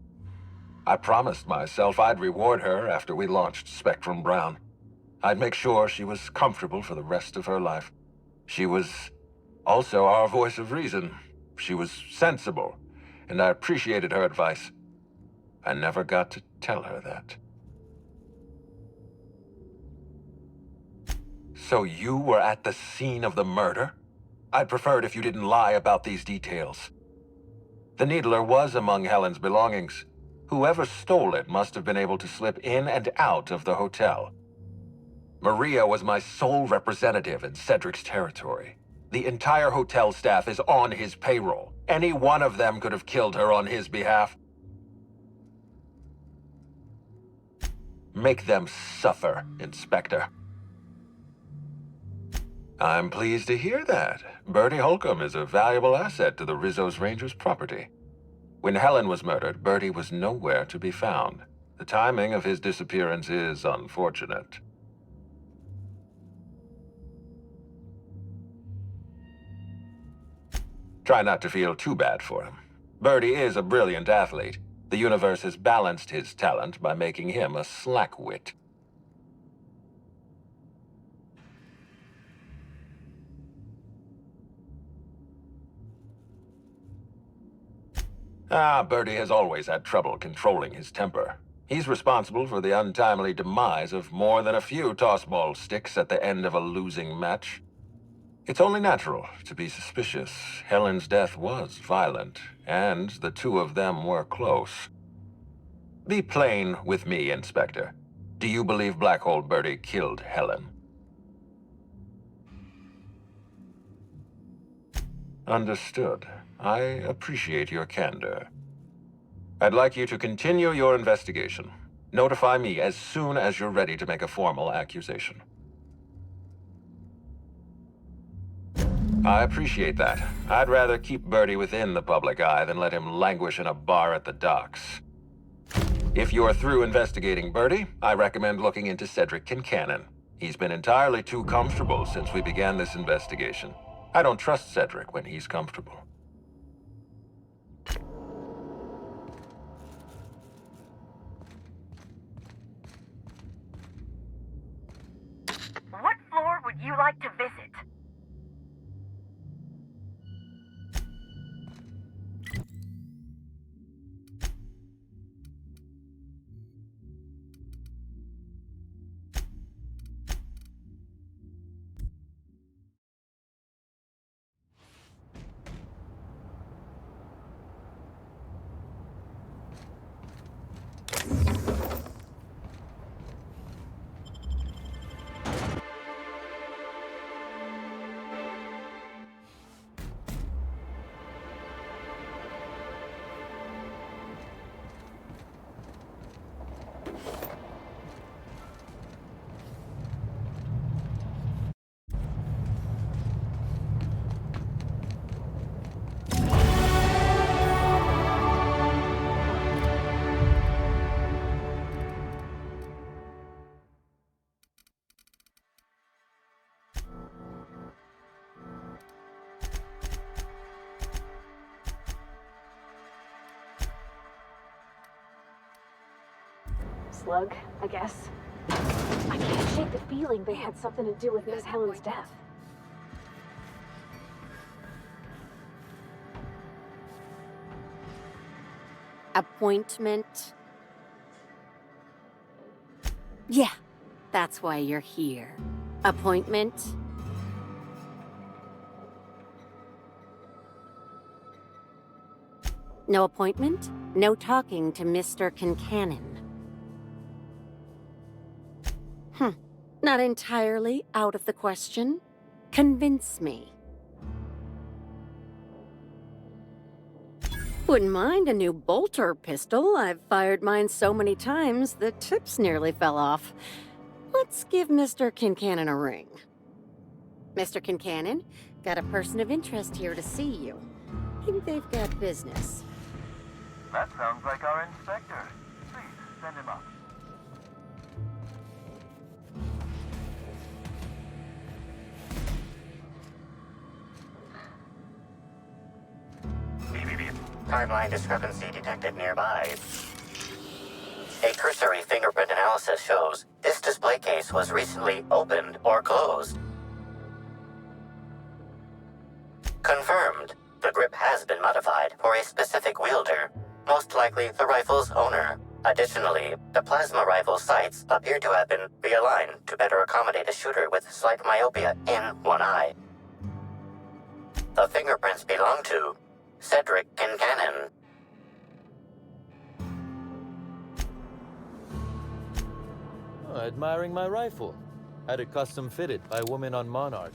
I promised myself I'd reward her after we launched Spectrum Brown. I'd make sure she was comfortable for the rest of her life. She was also our voice of reason. She was sensible, and I appreciated her advice. I never got to tell her that. So you were at the scene of the murder? I'd prefer it if you didn't lie about these details. The Needler was among Helen's belongings. Whoever stole it must have been able to slip in and out of the hotel. Maria was my sole representative in Cedric's territory. The entire hotel staff is on his payroll. Any one of them could have killed her on his behalf. Make them suffer, Inspector. I'm pleased to hear that. Bertie Holcomb is a valuable asset to the Rizzo's Rangers property. When Helen was murdered, Bertie was nowhere to be found. The timing of his disappearance is unfortunate. Try not to feel too bad for him. Bertie is a brilliant athlete. The universe has balanced his talent by making him a slackwit. Bertie has always had trouble controlling his temper. He's responsible for the untimely demise of more than a few toss-ball sticks at the end of a losing match. It's only natural to be suspicious. Helen's death was violent, and the two of them were close. Be plain with me, Inspector. Do you believe Black Hole Bertie killed Helen? Understood. I appreciate your candor. I'd like you to continue your investigation. Notify me as soon as you're ready to make a formal accusation. I appreciate that. I'd rather keep Bertie within the public eye than let him languish in a bar at the docks. If you're through investigating Bertie, I recommend looking into Cedric Kincannon. He's been entirely too comfortable since we began this investigation. I don't trust Cedric when he's comfortable. What floor would you like to visit? Slug, I guess. I can't shake the feeling they had something to do with Miss Helen's death. Appointment? Yeah, that's why you're here. Appointment? No appointment? No talking to Mr. Kincannon. Not entirely out of the question. Convince me. Wouldn't mind a new bolter pistol. I've fired mine so many times, the tips nearly fell off. Let's give Mr. Kincannon a ring. Mr. Kincannon, got a person of interest here to see you. Think they've got business. That sounds like our inspector. Please, send him up. Timeline discrepancy detected nearby. A cursory fingerprint analysis shows this display case was recently opened or closed. Confirmed. The grip has been modified for a specific wielder, most likely the rifle's owner. Additionally, the plasma rifle sights appear to have been realigned to better accommodate a shooter with slight myopia in one eye. The fingerprints belong to Cedric Kincannon. Admiring my rifle. Had it custom fitted by a woman on Monarch.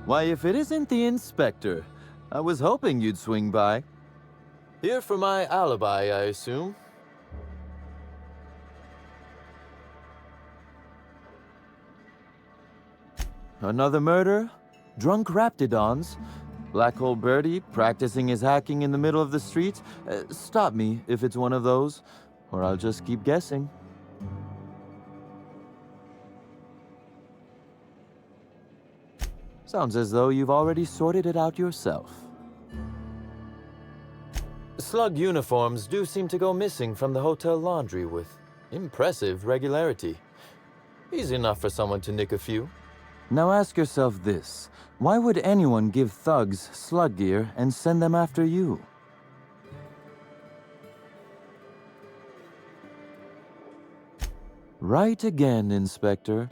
Why, if it isn't the inspector, I was hoping you'd swing by. Here for my alibi, I assume. Another murder? Drunk Raptidons? Black Hole Birdie practicing his hacking in the middle of the street? Stop me if it's one of those, or I'll just keep guessing. Sounds as though you've already sorted it out yourself. Slug uniforms do seem to go missing from the hotel laundry with impressive regularity. Easy enough for someone to nick a few. Now ask yourself this. Why would anyone give thugs slug gear and send them after you? Right again, Inspector.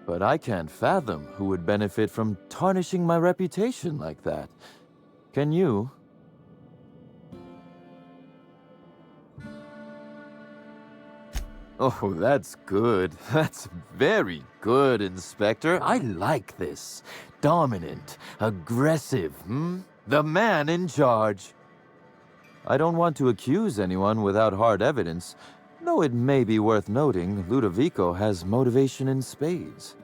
But I can't fathom who would benefit from tarnishing my reputation like that. Can you? Oh, that's good. That's very good, Inspector. I like this. Dominant, aggressive, The man in charge. I don't want to accuse anyone without hard evidence, though it may be worth noting Ludovico has motivation in spades.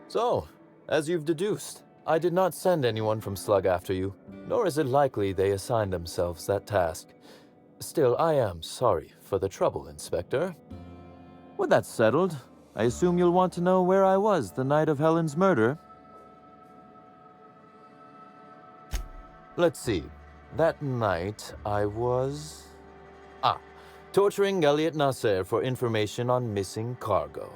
So, as you've deduced, I did not send anyone from Slug after you, nor is it likely they assigned themselves that task. Still, I am sorry for the trouble, Inspector. With that settled, I assume you'll want to know where I was the night of Helen's murder. Let's see. That night, I was... torturing Elliot Nasser for information on missing cargo.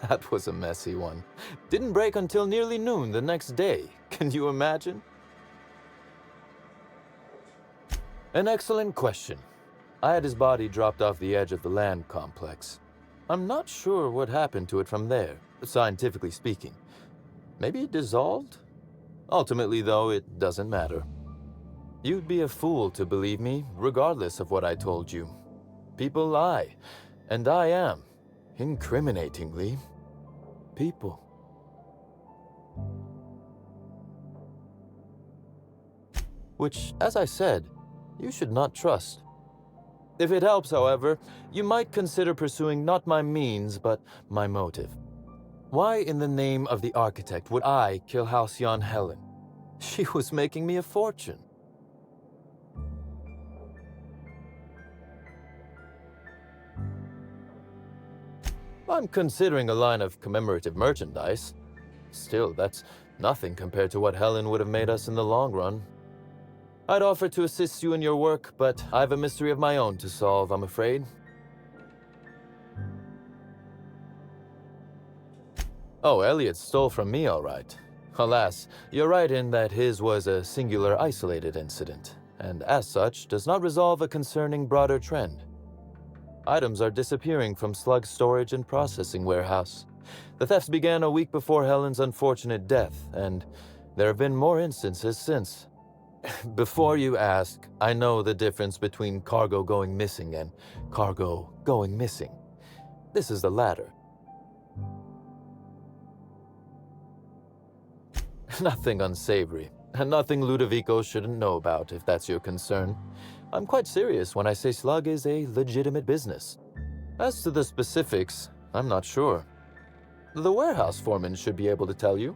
That was a messy one. Didn't break until nearly noon the next day. Can you imagine? An excellent question. I had his body dropped off the edge of the land complex. I'm not sure what happened to it from there, scientifically speaking. Maybe it dissolved? Ultimately, though, it doesn't matter. You'd be a fool to believe me, regardless of what I told you. People lie, and I am, incriminatingly, people. Which, as I said, you should not trust. If it helps, however, you might consider pursuing not my means, but my motive. Why in the name of the architect would I kill Halcyon Helen? She was making me a fortune. I'm considering a line of commemorative merchandise. Still, that's nothing compared to what Helen would have made us in the long run. I'd offer to assist you in your work, but I have a mystery of my own to solve, I'm afraid. Oh, Elliot stole from me, all right. Alas, you're right in that his was a singular, isolated incident. and as such, does not resolve a concerning broader trend. Items are disappearing from Slug's storage and processing warehouse. The thefts began a week before Helen's unfortunate death, and there have been more instances since. Before you ask, I know the difference between cargo going missing and cargo going missing. This is the latter. Nothing unsavory, and nothing Ludovico shouldn't know about, if that's your concern. I'm quite serious when I say Slug is a legitimate business. As to the specifics, I'm not sure. The warehouse foreman should be able to tell you.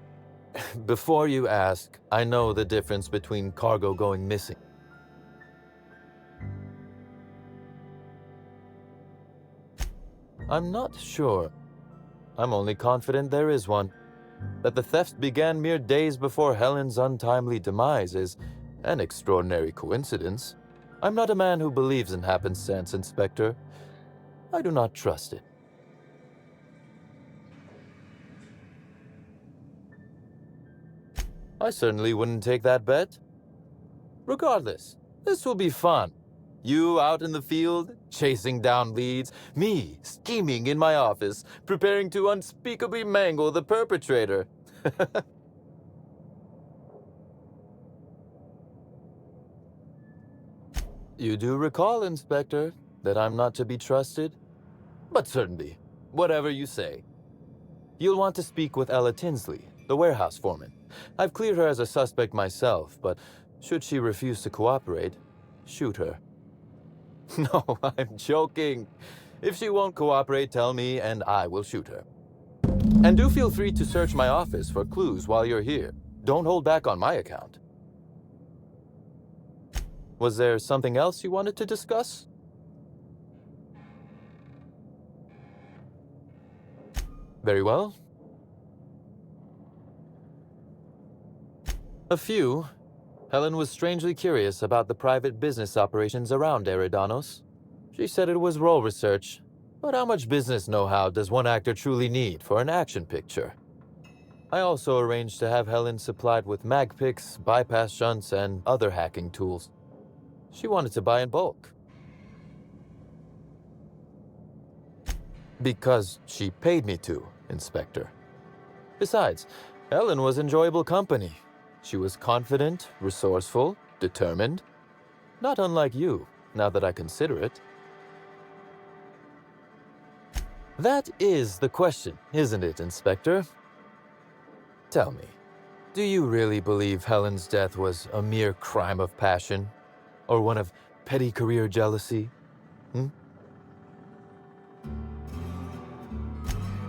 Before you ask, I know the difference between cargo going missing. I'm not sure. I'm only confident there is one. That the theft began mere days before Helen's untimely demise is an extraordinary coincidence. I'm not a man who believes in happenstance, Inspector. I do not trust it. I certainly wouldn't take that bet. Regardless, this will be fun. You out in the field, chasing down leads, me scheming in my office, preparing to unspeakably mangle the perpetrator. You do recall, Inspector, that I'm not to be trusted? But certainly, whatever you say. You'll want to speak with Ella Tinsley, the warehouse foreman. I've cleared her as a suspect myself, but should she refuse to cooperate, shoot her. No, I'm joking. If she won't cooperate, tell me and I will shoot her. And do feel free to search my office for clues while you're here. Don't hold back on my account. Was there something else you wanted to discuss? Very well. A few. Helen was strangely curious about the private business operations around Eridanos. She said it was role research, but how much business know-how does one actor truly need for an action picture? I also arranged to have Helen supplied with mag picks, bypass shunts, and other hacking tools. She wanted to buy in bulk. Because she paid me to, Inspector. Besides, Helen was enjoyable company. She was confident, resourceful, determined. Not unlike you, now that I consider it. That is the question, isn't it, Inspector? Tell me, do you really believe Helen's death was a mere crime of passion? Or one of petty career jealousy?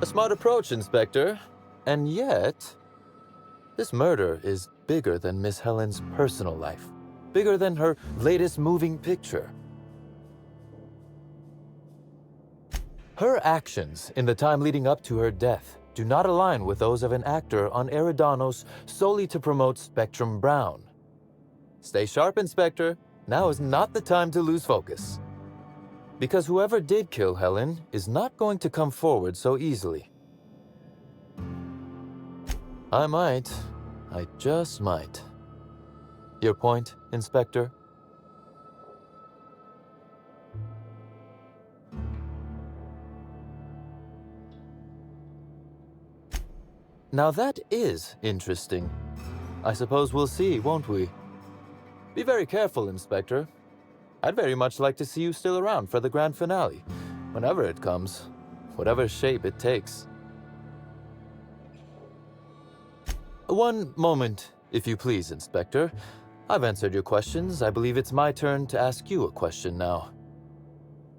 A smart approach, Inspector. And yet, this murder is bigger than Miss Helen's personal life. Bigger than her latest moving picture. Her actions in the time leading up to her death do not align with those of an actor on Eridanos solely to promote Spectrum Brown. Stay sharp, Inspector. Now is not the time to lose focus. Because whoever did kill Helen is not going to come forward so easily. I just might. Your point, Inspector? Now that is interesting. I suppose we'll see, won't we? Be very careful, Inspector. I'd very much like to see you still around for the grand finale, whenever it comes, whatever shape it takes. One moment, if you please, Inspector. I've answered your questions. I believe it's my turn to ask you a question now.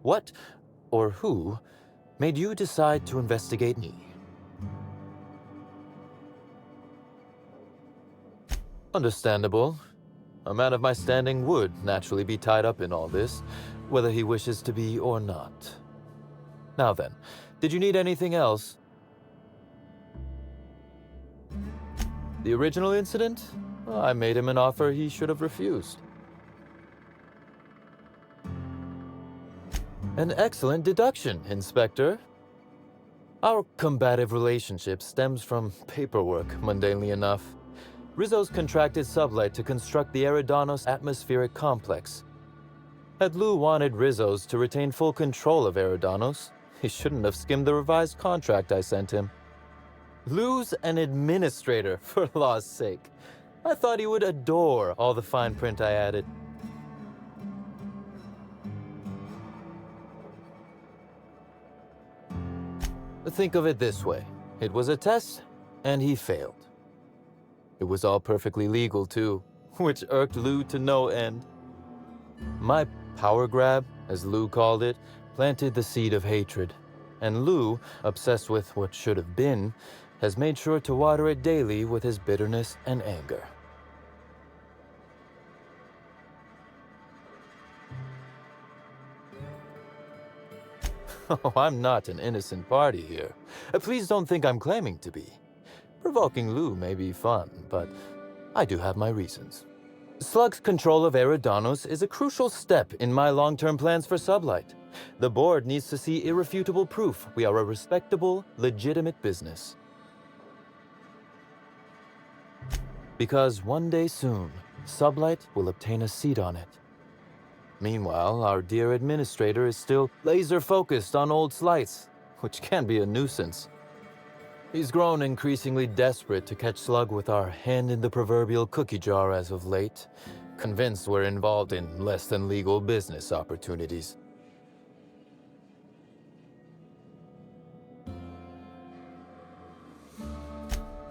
What, or who, made you decide to investigate me? Understandable. A man of my standing would naturally be tied up in all this, whether he wishes to be or not. Now then, did you need anything else? The original incident? Well, I made him an offer he should have refused. An excellent deduction, Inspector. Our combative relationship stems from paperwork, mundanely enough. Rizzo's contracted Sublight to construct the Eridanos atmospheric complex. Had Lou wanted Rizzo's to retain full control of Eridanos, he shouldn't have skimmed the revised contract I sent him. Lou's an administrator, for law's sake. I thought he would adore all the fine print I added. Think of it this way. It was a test, and he failed. It was all perfectly legal, too, which irked Lou to no end. My power grab, as Lou called it, planted the seed of hatred. And Lou, obsessed with what should have been, has made sure to water it daily with his bitterness and anger. Oh, I'm not an innocent party here. Please don't think I'm claiming to be. Provoking Lou may be fun, but I do have my reasons. Slug's control of Eridanos is a crucial step in my long-term plans for Sublight. The board needs to see irrefutable proof we are a respectable, legitimate business. Because one day soon, Sublight will obtain a seat on it. Meanwhile, our dear administrator is still laser-focused on old slights, which can be a nuisance. He's grown increasingly desperate to catch Slug with our hand in the proverbial cookie jar as of late, convinced we're involved in less than legal business opportunities.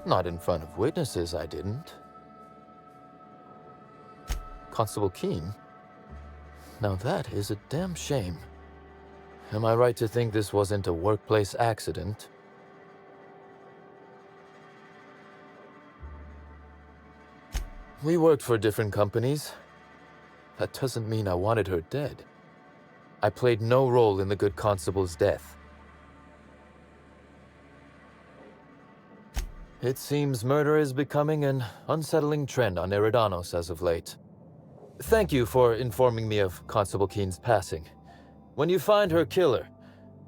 Not in front of witnesses, I didn't. Constable Keene? Now that is a damn shame. Am I right to think this wasn't a workplace accident? We worked for different companies. That doesn't mean I wanted her dead. I played no role in the good constable's death. It seems murder is becoming an unsettling trend on Eridanos as of late. Thank you for informing me of Constable Keene's passing. When you find her killer,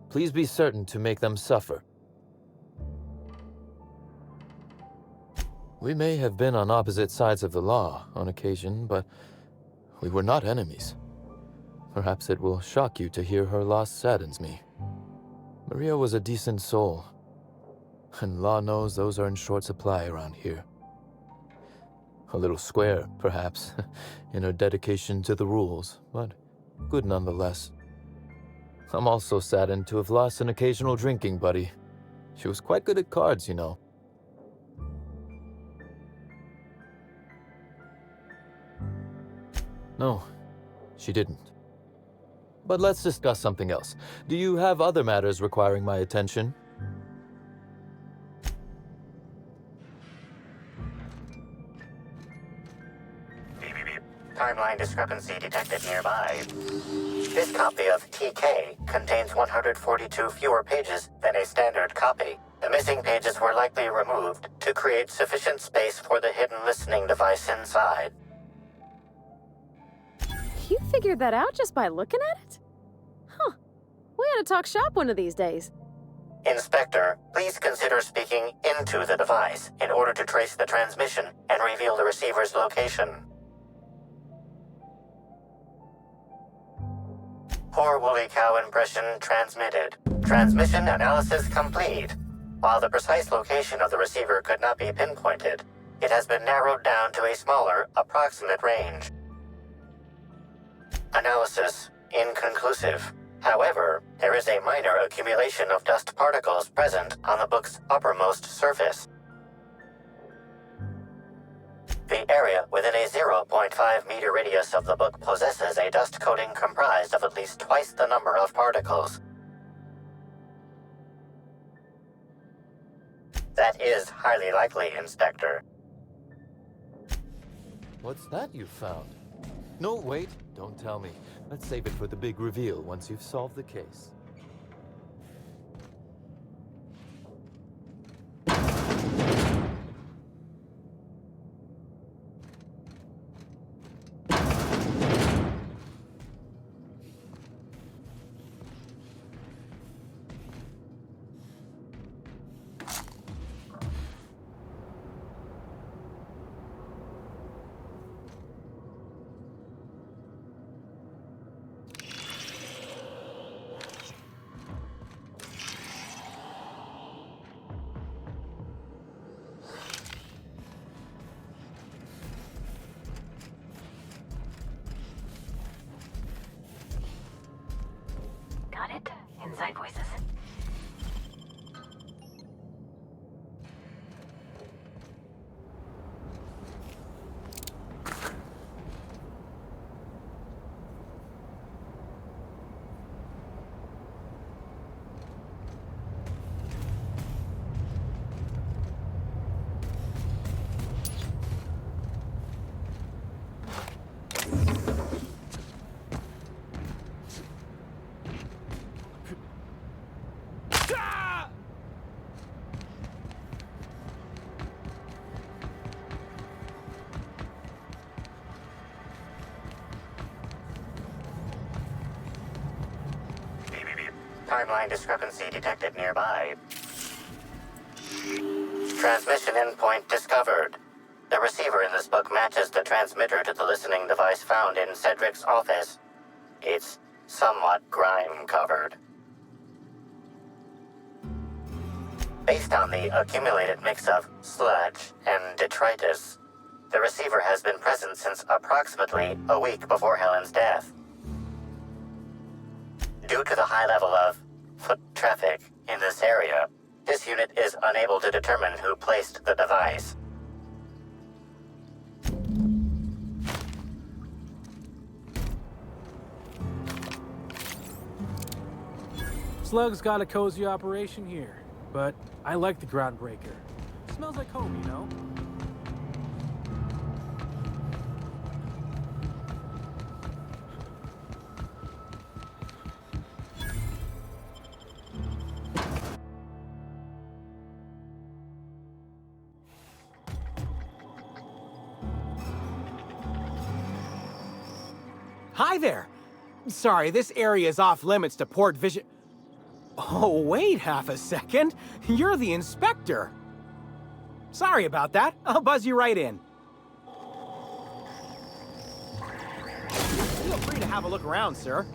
please be certain to make them suffer. We may have been on opposite sides of the law on occasion, but we were not enemies. Perhaps it will shock you to hear her loss saddens me. Maria was a decent soul, and law knows those are in short supply around here. A little square, perhaps, in her dedication to the rules, but good nonetheless. I'm also saddened to have lost an occasional drinking buddy. She was quite good at cards, you know. No, she didn't. But let's discuss something else. Do you have other matters requiring my attention? Timeline discrepancy detected nearby. This copy of TK contains 142 fewer pages than a standard copy. The missing pages were likely removed to create sufficient space for the hidden listening device inside. You figured that out just by looking at it? Huh. We ought to talk shop one of these days. Inspector, please consider speaking into the device in order to trace the transmission and reveal the receiver's location. Poor woolly cow impression transmitted. Transmission analysis complete. While the precise location of the receiver could not be pinpointed, it has been narrowed down to a smaller, approximate range. Analysis inconclusive. However, there is a minor accumulation of dust particles present on the book's uppermost surface. The area within a 0.5 meter radius of the book possesses a dust coating comprised of at least twice the number of particles. That is highly likely, Inspector. What's that you found? No, wait, don't tell me. Let's save it for the big reveal once you've solved the case. inside voices. Timeline discrepancy detected nearby. Transmission endpoint discovered. The receiver in this book matches the transmitter to the listening device found in Cedric's office. It's somewhat grime-covered. Based on the accumulated mix of sludge and detritus, the receiver has been present since approximately a week before Helen's death. Due to the high level of foot traffic in this area, this unit is unable to determine who placed the device. Slug's got a cozy operation here, but I like the groundbreaker. Smells like home, you know? Hi there! Sorry, this area is off limits to port vision. Oh, wait half a second. You're the inspector. Sorry about that. I'll buzz you right in. Feel free to have a look around, sir.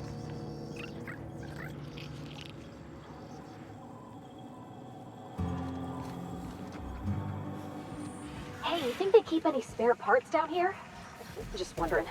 Hey, you think they keep any spare parts down here? Just wondering.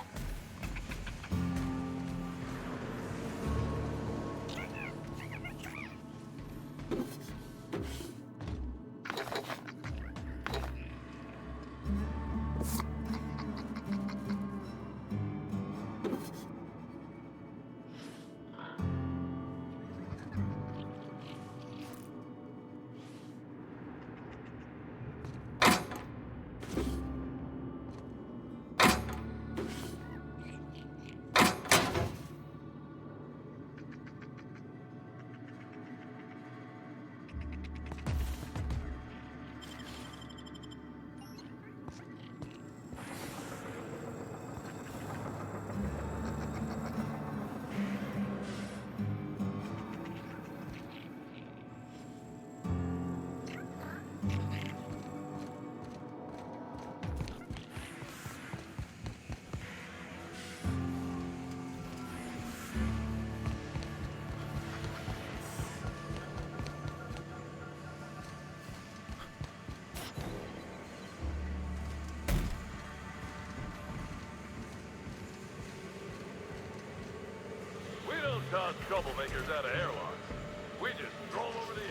Toss troublemakers out of airlocks. We just throw them over the air.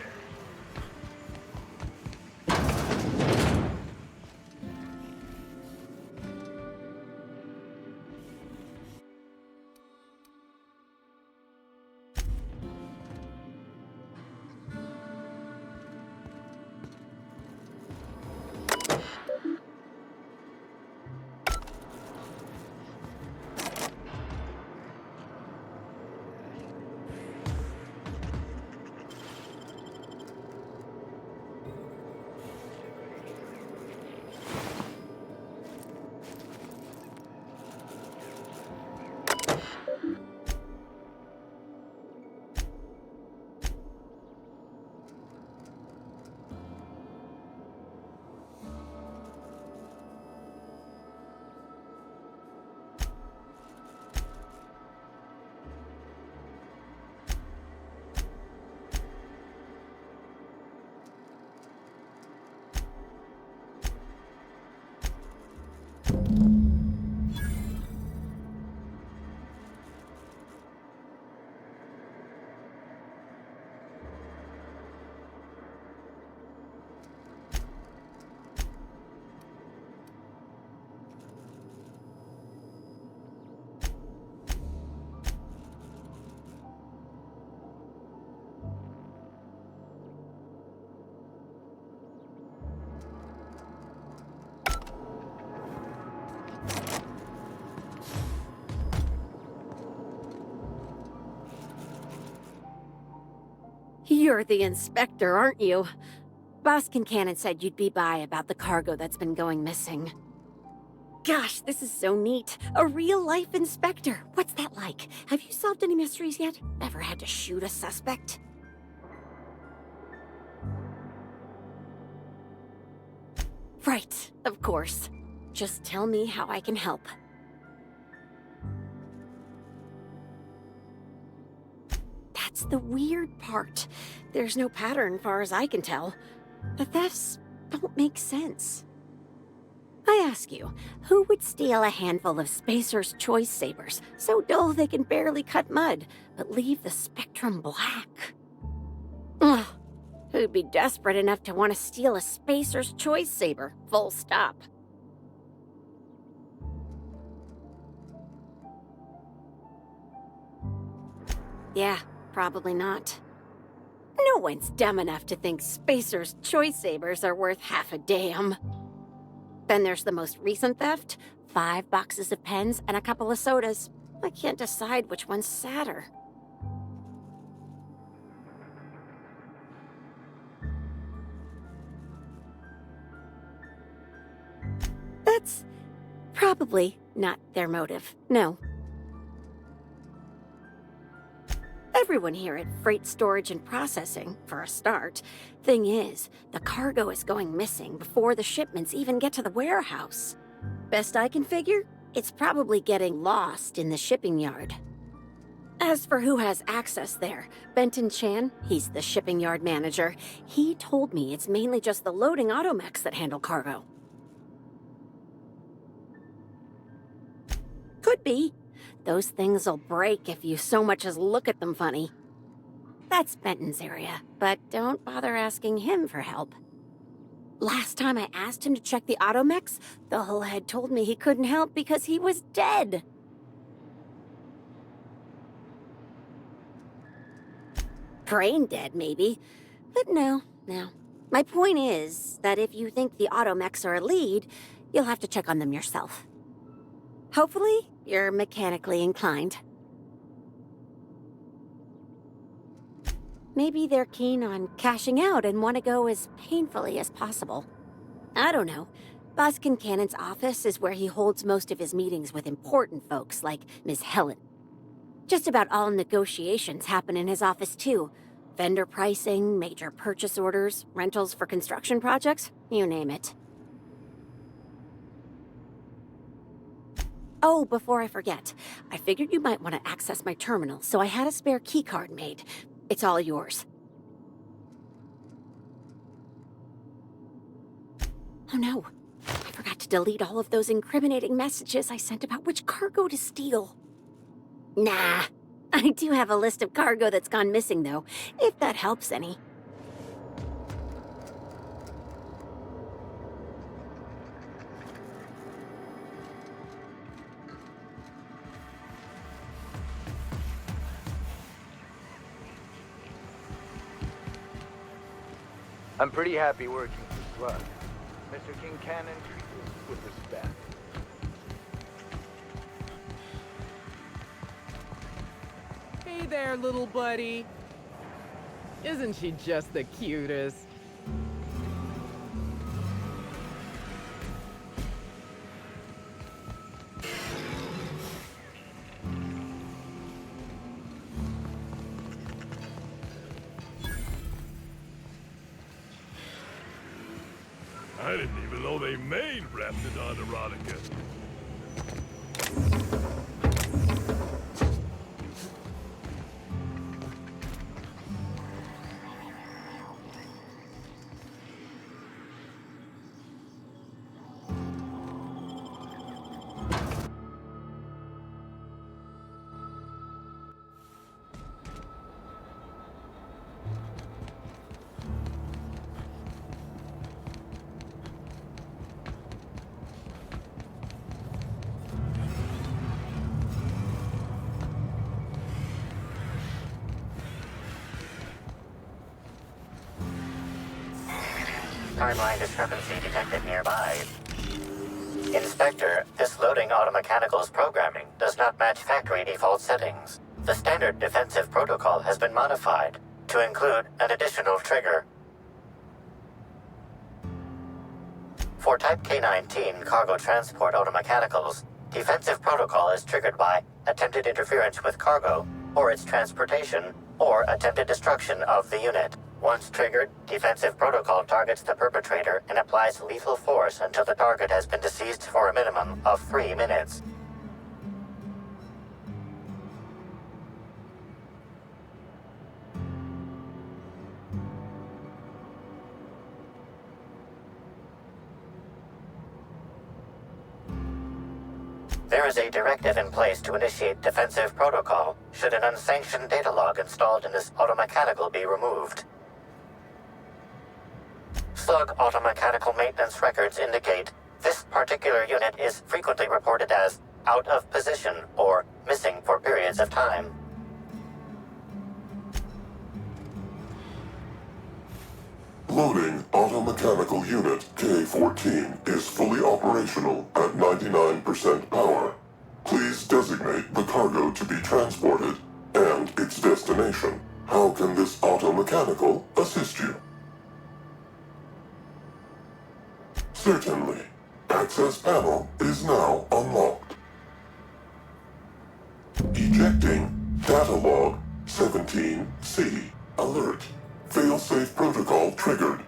You're the inspector, aren't you? Boss Kincannon said you'd be by about the cargo that's been going missing. Gosh, this is so neat. A real-life inspector. What's that like? Have you solved any mysteries yet? Ever had to shoot a suspect? Right, of course. Just tell me how I can help. That's the weird part. There's no pattern far as I can tell. The thefts don't make sense. I ask you, who would steal a handful of Spacer's Choice Sabers, so dull they can barely cut mud, but leave the spectrum black? Ugh. Who'd be desperate enough to want to steal a Spacer's Choice Saber, full stop? Yeah, probably not. No one's dumb enough to think Spacer's Choice Sabers are worth half a damn. Then there's the most recent theft, 5 boxes of pens and a couple of sodas. I can't decide which one's sadder. That's probably not their motive, no. Everyone here at Freight Storage and Processing, for a start. Thing is, the cargo is going missing before the shipments even get to the warehouse. Best I can figure, it's probably getting lost in the shipping yard. As for who has access there, Benton Chan, he's the shipping yard manager, he told me it's mainly just the loading automechs that handle cargo. Could be. Those things'll break if you so much as look at them funny. That's Benton's area, but don't bother asking him for help. Last time I asked him to check the automechs, the whole head told me he couldn't help because he was dead. Brain dead, maybe. But no. My point is that if you think the automechs are a lead, you'll have to check on them yourself. Hopefully, you're mechanically inclined. Maybe they're keen on cashing out and want to go as painfully as possible. I don't know. Boss Kincannon's office is where he holds most of his meetings with important folks like Miss Helen. Just about all negotiations happen in his office too. Vendor pricing, major purchase orders, rentals for construction projects, you name it. Oh, before I forget, I figured you might want to access my terminal, so I had a spare keycard made. It's all yours. Oh no, I forgot to delete all of those incriminating messages I sent about which cargo to steal. Nah, I do have a list of cargo that's gone missing though, if that helps any. I'm pretty happy working for Slug. Mr. Kincannon treats us with respect. Hey there, little buddy. Isn't she just the cutest? I didn't even know they made Raptidon erotica. Timeline discrepancy detected nearby. Inspector, this loading automechanical's programming does not match factory default settings. The standard defensive protocol has been modified. to include an additional trigger. For Type K-19 cargo transport automechanicals, defensive protocol is triggered by attempted interference with cargo, or its transportation, or attempted destruction of the unit. Once triggered, defensive protocol targets the perpetrator and applies lethal force until the target has been deceased for a minimum of 3 minutes. There is a directive in place to initiate defensive protocol should an unsanctioned data log installed in this automechanical be removed. Slug automechanical maintenance records indicate this particular unit is frequently reported as out of position or missing for periods of time. Loading automechanical unit K-14 is fully operational at 99% power. Please designate the cargo to be transported and its destination. How can this automechanical assist you? Certainly. Access panel is now unlocked. Ejecting data log 17C. Alert. Failsafe protocol triggered.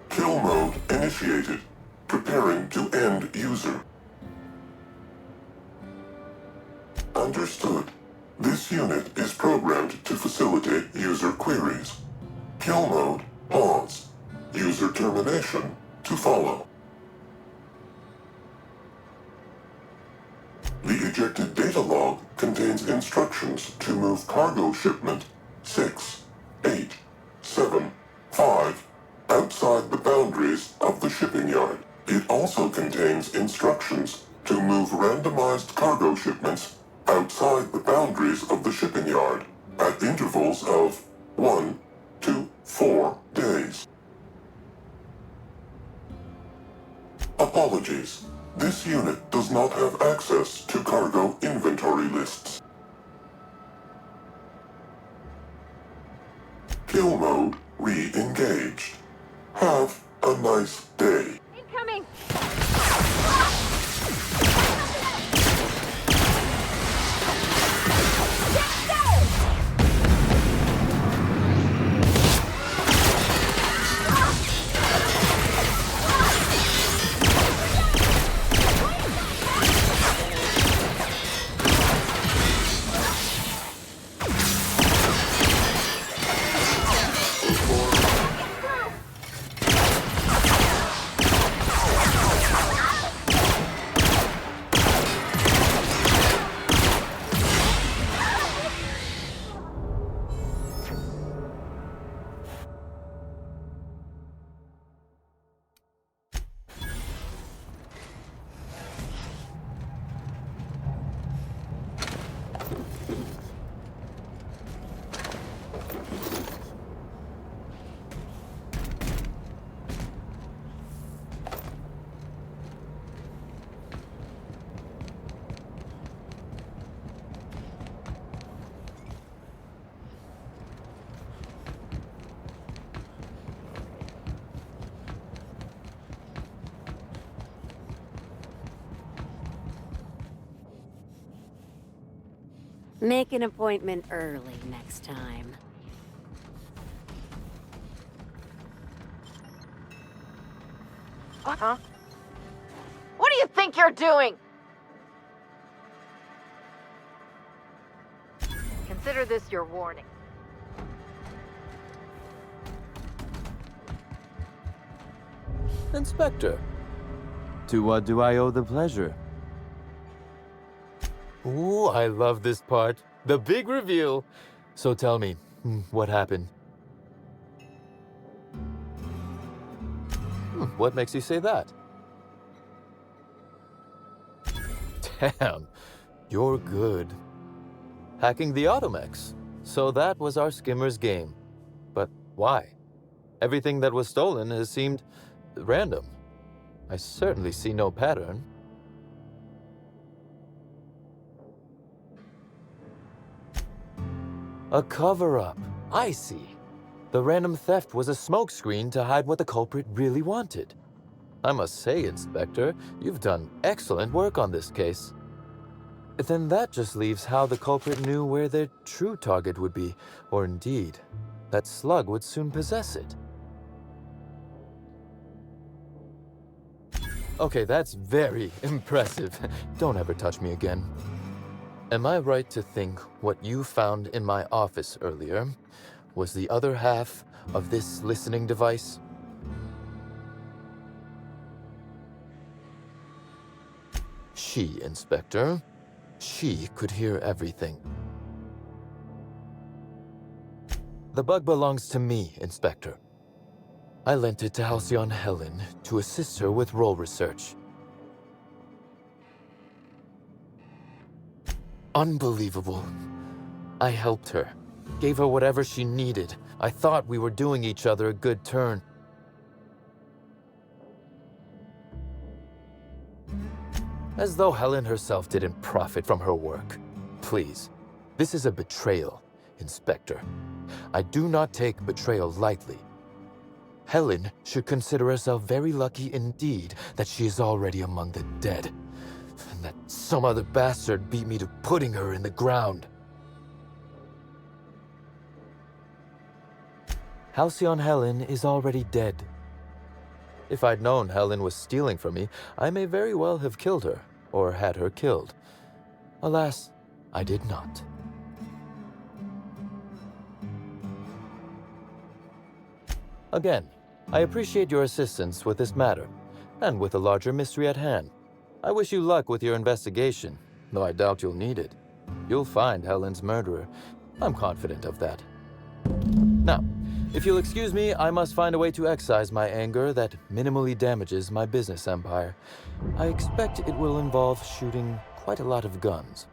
Kill mode initiated. Preparing to end user. Understood. This unit is programmed to facilitate user queries. Kill mode pause. User termination to follow. The ejected data log contains instructions to move cargo shipment 6, 8, 7, 5 outside the boundaries of the shipping yard. It also contains instructions to move randomized cargo shipments outside the boundaries of the shipping yard at intervals of 1 to 4 days. Apologies. This unit does not have access to cargo inventory lists. Kill mode re-engaged. Have a nice day. Incoming! Make an appointment early next time. Huh? What do you think you're doing? Consider this your warning. Inspector. To what do I owe the pleasure? Ooh, I love this part. The big reveal. So tell me, what happened? What makes you say that? Damn, you're good. Hacking the Automex. So that was our skimmer's game. But why? Everything that was stolen has seemed random. I certainly see no pattern. A cover-up. I see. The random theft was a smokescreen to hide what the culprit really wanted. I must say, Inspector, you've done excellent work on this case. Then that just leaves how the culprit knew where their true target would be, or indeed, that Slug would soon possess it. Okay, that's very impressive. Don't ever touch me again. Am I right to think what you found in my office earlier was the other half of this listening device? She, Inspector. She could hear everything. The bug belongs to me, Inspector. I lent it to Halcyon Helen to assist her with role research. Unbelievable. I helped her, gave her whatever she needed. I thought we were doing each other a good turn. As though Helen herself didn't profit from her work. Please, this is a betrayal, Inspector. I do not take betrayal lightly. Helen should consider herself very lucky indeed that she is already among the dead, and that some other bastard beat me to putting her in the ground. Halcyon Helen is already dead. If I'd known Helen was stealing from me, I may very well have killed her, or had her killed. Alas, I did not. Again, I appreciate your assistance with this matter, and with the larger mystery at hand. I wish you luck with your investigation, though I doubt you'll need it. You'll find Helen's murderer. I'm confident of that. Now, if you'll excuse me, I must find a way to excise my anger that minimally damages my business empire. I expect it will involve shooting quite a lot of guns.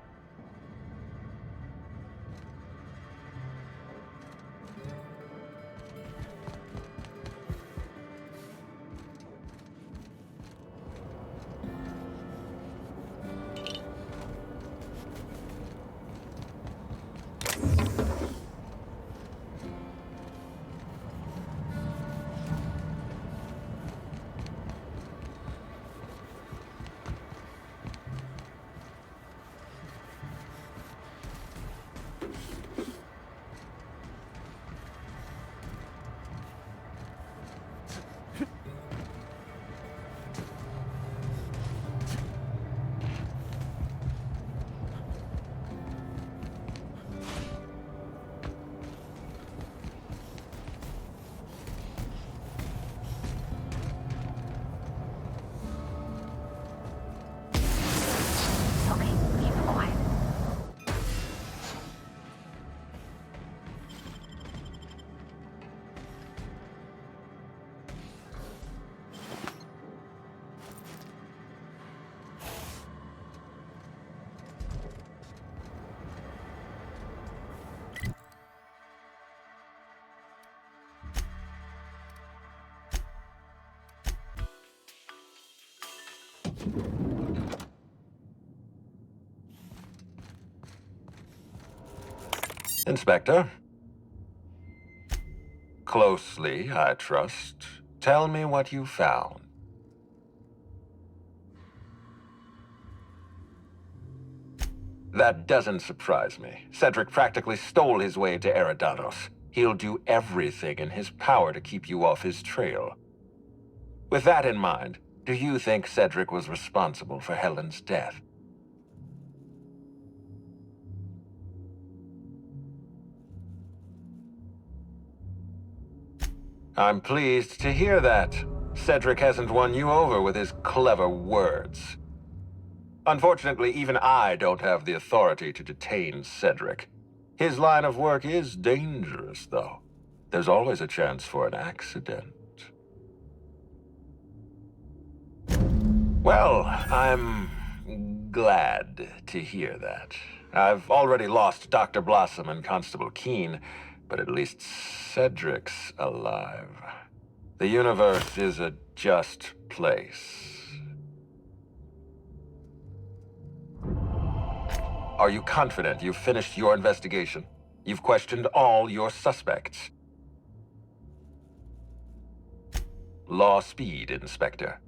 Inspector? Closely, I trust. Tell me what you found. That doesn't surprise me. Cedric practically stole his way to Eridanos. He'll do everything in his power to keep you off his trail. With that in mind, do you think Cedric was responsible for Helen's death? I'm pleased to hear that. Cedric hasn't won you over with his clever words. Unfortunately, even I don't have the authority to detain Cedric. His line of work is dangerous, though. There's always a chance for an accident. Well, I'm glad to hear that. I've already lost Dr. Blossom and Constable Keene, but at least Cedric's alive. The universe is a just place. Are you confident you've finished your investigation? You've questioned all your suspects. Law speed, Inspector.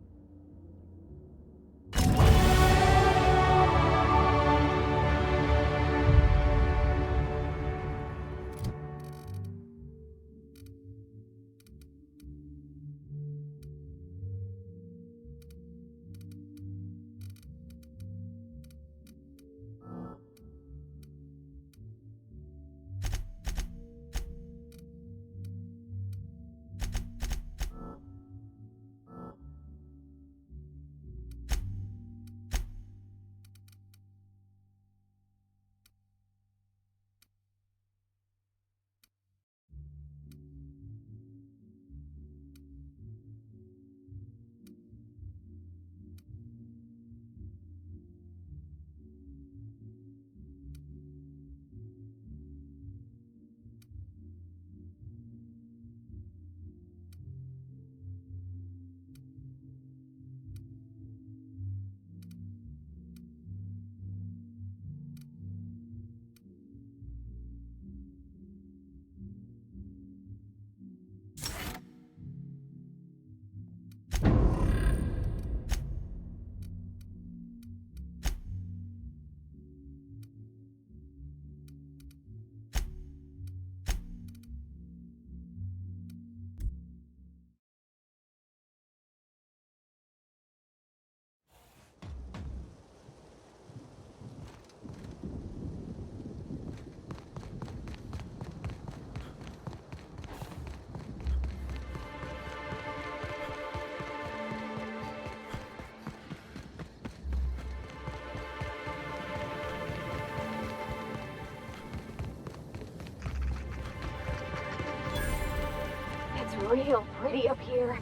Real pretty up here.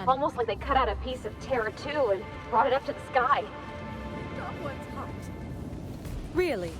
Almost like they cut out a piece of Terra 2 and brought it up to the sky. Someone's hot. Really?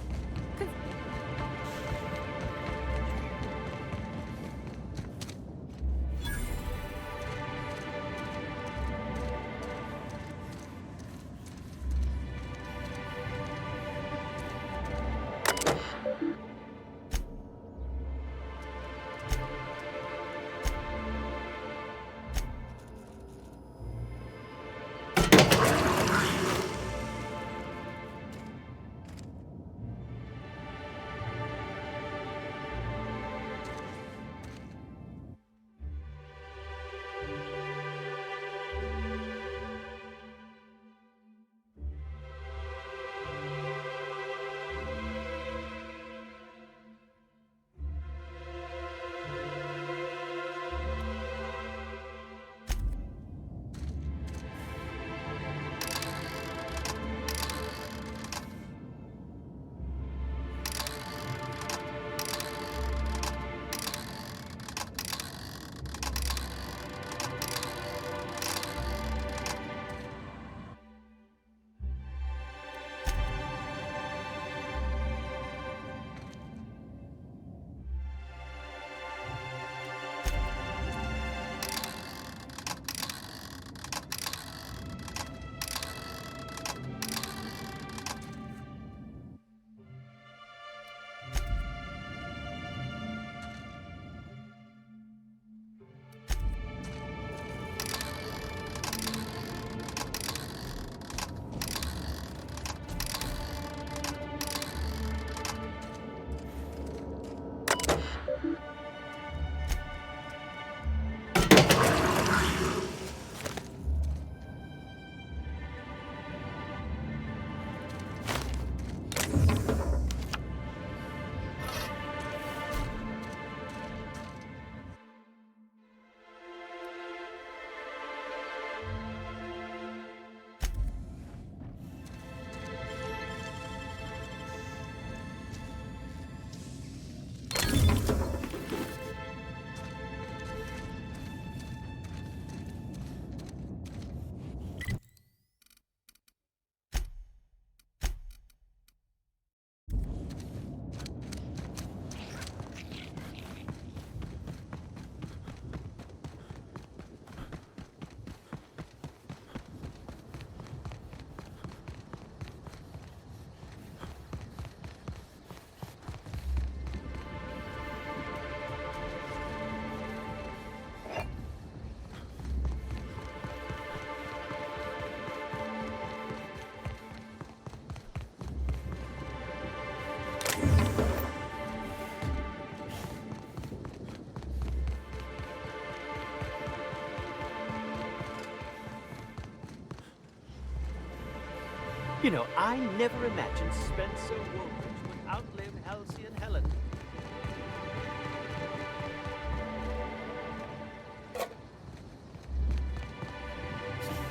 You know, I never imagined Spencer Woolridge would outlive Halcyon Helen.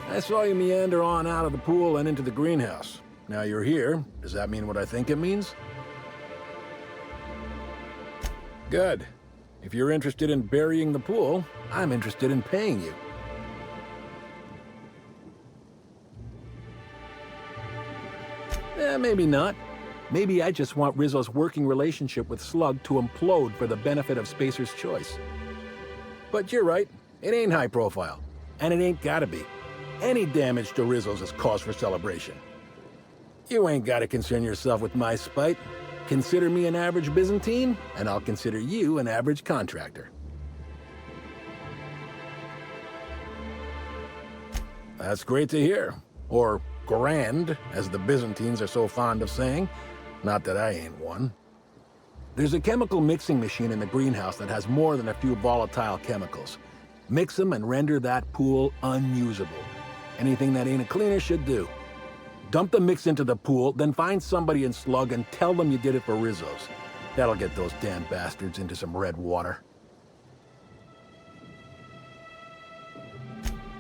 I saw you meander on out of the pool and into the greenhouse. Now you're here. Does that mean what I think it means? Good. If you're interested in burying the pool, I'm interested in paying you. Maybe not. Maybe I just want Rizzo's working relationship with Slug to implode for the benefit of Spacer's choice. But you're right. It ain't high profile. And it ain't gotta be. Any damage to Rizzo's is cause for celebration. You ain't gotta concern yourself with my spite. Consider me an average Byzantine, and I'll consider you an average contractor. That's great to hear. Or grand, as the Byzantines are so fond of saying. Not that I ain't one. There's a chemical mixing machine in the greenhouse that has more than a few volatile chemicals. Mix them and render that pool unusable. Anything that ain't a cleaner should do. Dump the mix into the pool, then find somebody in Slug and tell them you did it for Rizzo's. That'll get those damn bastards into some red water.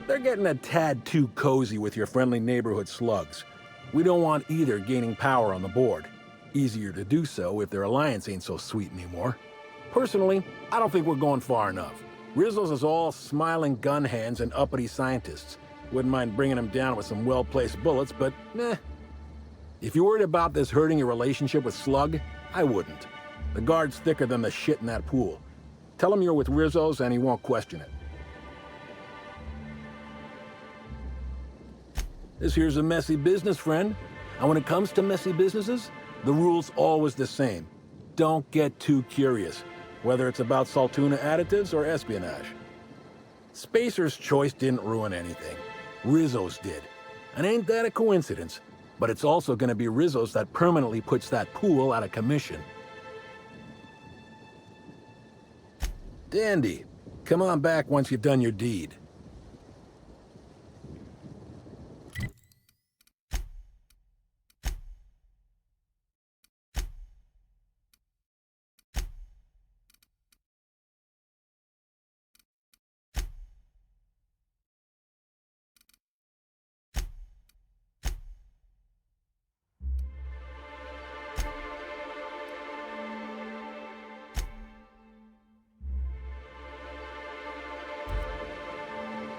They're getting a tad too cozy with your friendly neighborhood slugs. We don't want either gaining power on the board. Easier to do so if their alliance ain't so sweet anymore. Personally, I don't think we're going far enough. Rizzo's is all smiling gun hands and uppity scientists. Wouldn't mind bringing them down with some well-placed bullets, but meh. If you're worried about this hurting your relationship with Slug, I wouldn't. The guard's thicker than the shit in that pool. Tell him you're with Rizzo's and he won't question it. This here's a messy business, friend. And when it comes to messy businesses, the rule's always the same. Don't get too curious, whether it's about Saltuna additives or espionage. Spacer's choice didn't ruin anything. Rizzo's did. And ain't that a coincidence? But it's also gonna be Rizzo's that permanently puts that pool out of commission. Dandy. Come on back once you've done your deed.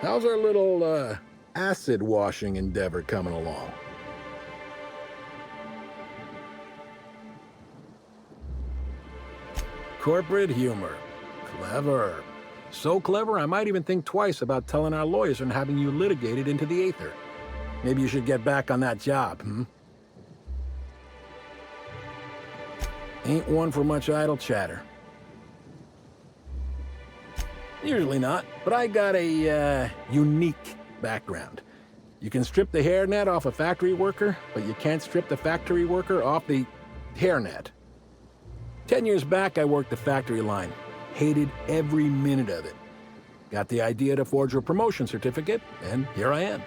How's our little, acid washing endeavor coming along? Corporate humor. Clever. So clever, I might even think twice about telling our lawyers and having you litigated into the aether. Maybe you should get back on that job, Ain't one for much idle chatter. Usually not, but I got a, unique background. You can strip the hairnet off a factory worker, but you can't strip the factory worker off the hairnet. 10 years back, I worked the factory line. Hated every minute of it. Got the idea to forge a promotion certificate, and here I am.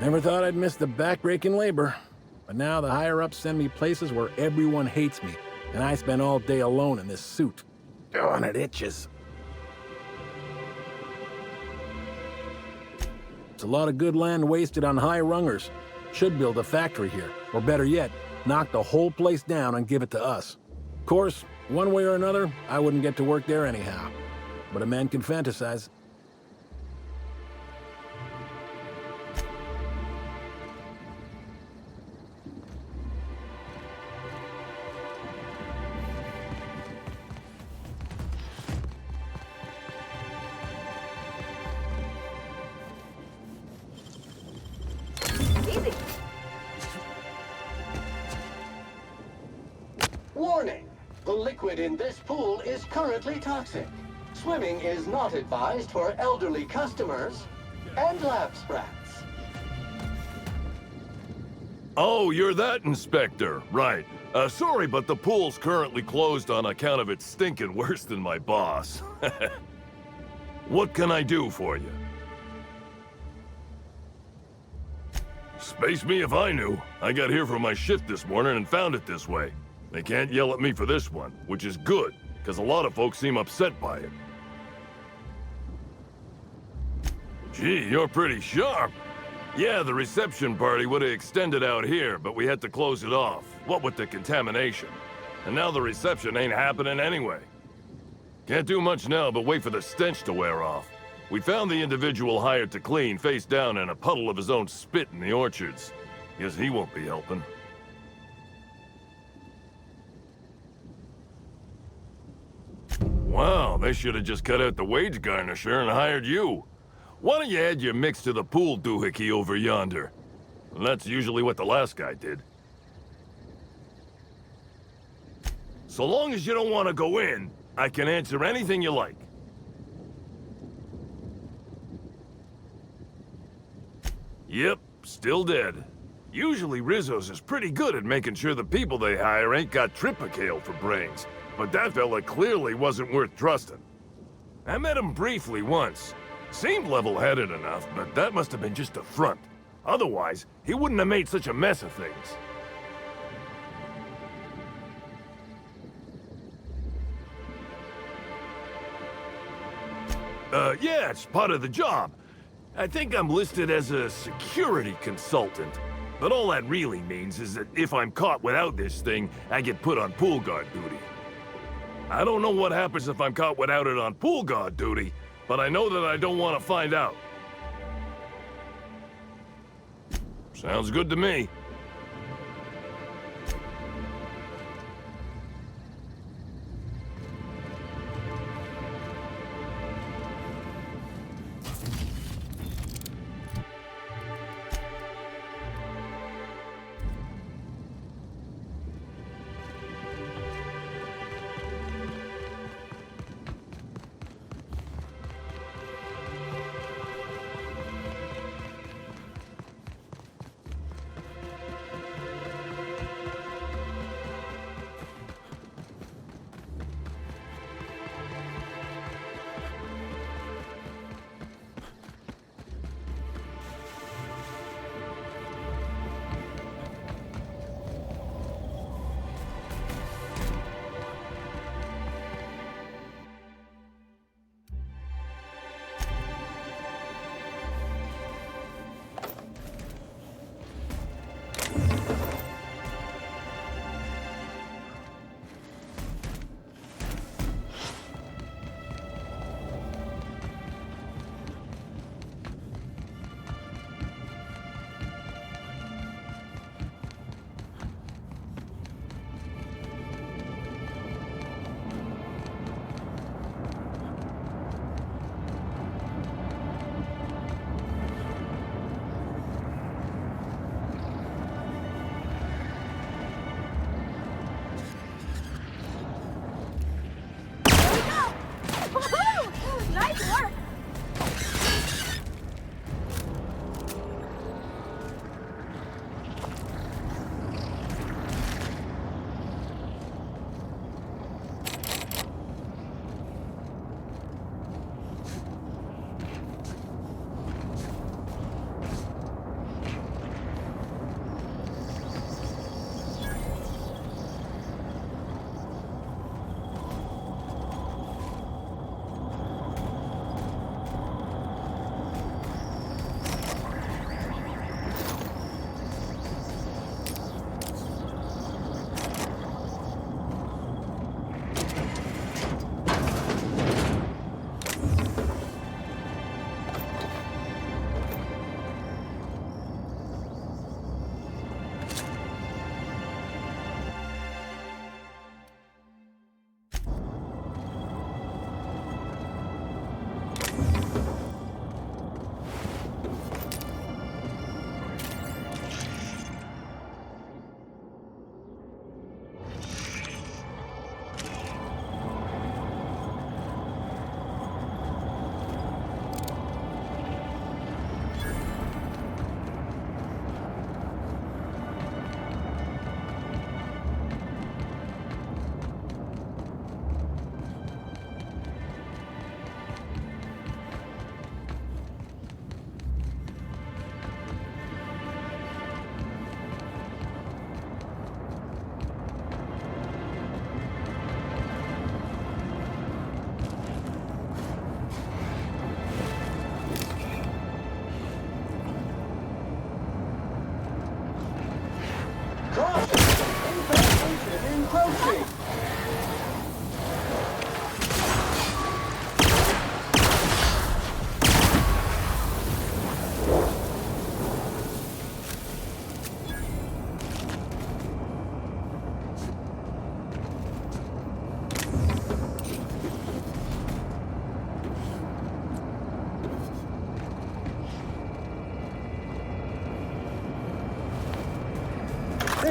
Never thought I'd miss the back-breaking labor. But now the higher-ups send me places where everyone hates me, and I spend all day alone in this suit. Oh, and it itches. It's a lot of good land wasted on high-rungers. Should build a factory here, or better yet, knock the whole place down and give it to us. Of course, one way or another, I wouldn't get to work there anyhow. But a man can fantasize. Warning! The liquid in this pool is currently toxic. Swimming is not advised for elderly customers and lab sprats. Oh, you're that inspector. Right. Sorry, but the pool's currently closed on account of it stinking worse than my boss. What can I do for you? Space me if I knew. I got here for my shift this morning and found it this way. They can't yell at me for this one, which is good, because a lot of folks seem upset by it. Gee, you're pretty sharp. Yeah, the reception party would have extended out here, but we had to close it off. What with the contamination. And now the reception ain't happening anyway. Can't do much now but wait for the stench to wear off. We found the individual hired to clean face down in a puddle of his own spit in the orchards. Guess he won't be helping. Wow, they should have just cut out the wage garnisher and hired you. Why don't you add your mix to the pool doohickey over yonder? Well, that's usually what the last guy did. So long as you don't want to go in, I can answer anything you like. Yep, still dead. Usually Rizzo's is pretty good at making sure the people they hire ain't got triplicale for brains. But that fella clearly wasn't worth trusting. I met him briefly once. Seemed level-headed enough, but that must have been just a front. Otherwise, he wouldn't have made such a mess of things. Yeah, it's part of the job. I think I'm listed as a security consultant. But all that really means is that if I'm caught without this thing, I get put on pool guard duty. I don't know what happens if I'm caught without it on pool guard duty, but I know that I don't want to find out. Sounds good to me.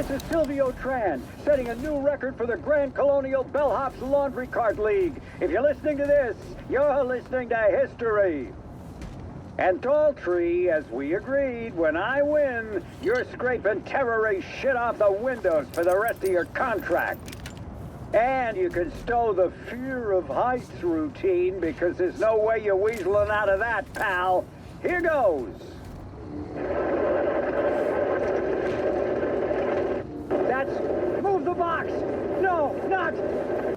This is Silvio Tran, setting a new record for the Grand Colonial Bellhops Laundry Cart League. If you're listening to this, you're listening to history. And Daltrey, as we agreed, when I win, you're scraping terrorist shit off the windows for the rest of your contract. And you can stow the fear of heights routine because there's no way you're weaseling out of that, pal. Here goes. That's... Move the box! No, not...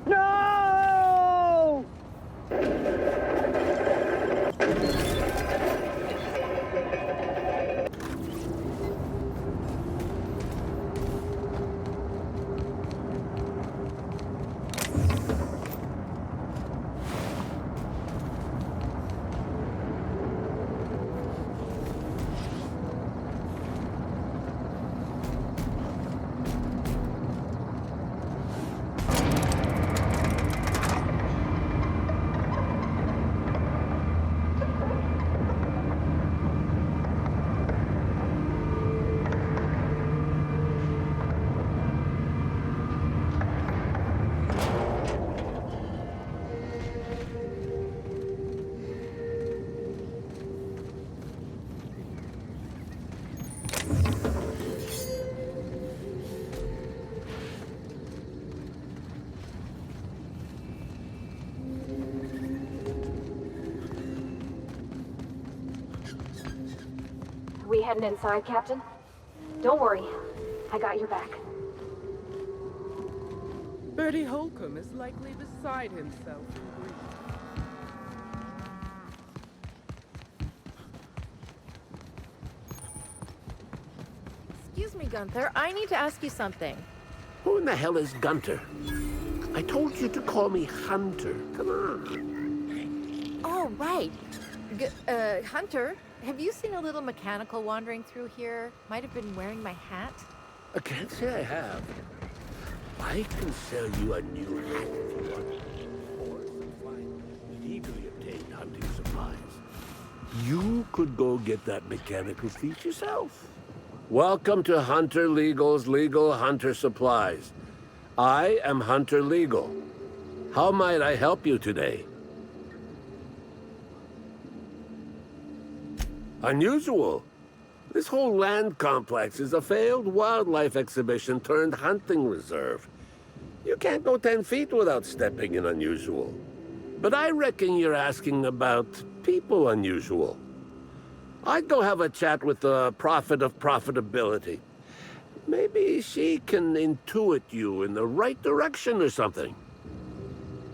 No! We heading inside, Captain? Don't worry. I got your back. Bertie Holcomb is likely beside himself in grief. Excuse me, Gunther. I need to ask you something. Who in the hell is Gunter? I told you to call me Hunter. Come on. Oh, right. Hunter, have you seen a little mechanical wandering through here? Might have been wearing my hat? I can't say I have. I can sell you a new hat if you want. Or some fine, legally obtained hunting supplies. You could go get that mechanical feat yourself. Welcome to Hunter Legal's Legal Hunter Supplies. I am Hunter Legal. How might I help you today? Unusual. This whole land complex is a failed wildlife exhibition turned hunting reserve. You can't go 10 feet without stepping in unusual. But I reckon you're asking about people unusual. I'd go have a chat with the prophet of profitability. Maybe she can intuit you in the right direction or something.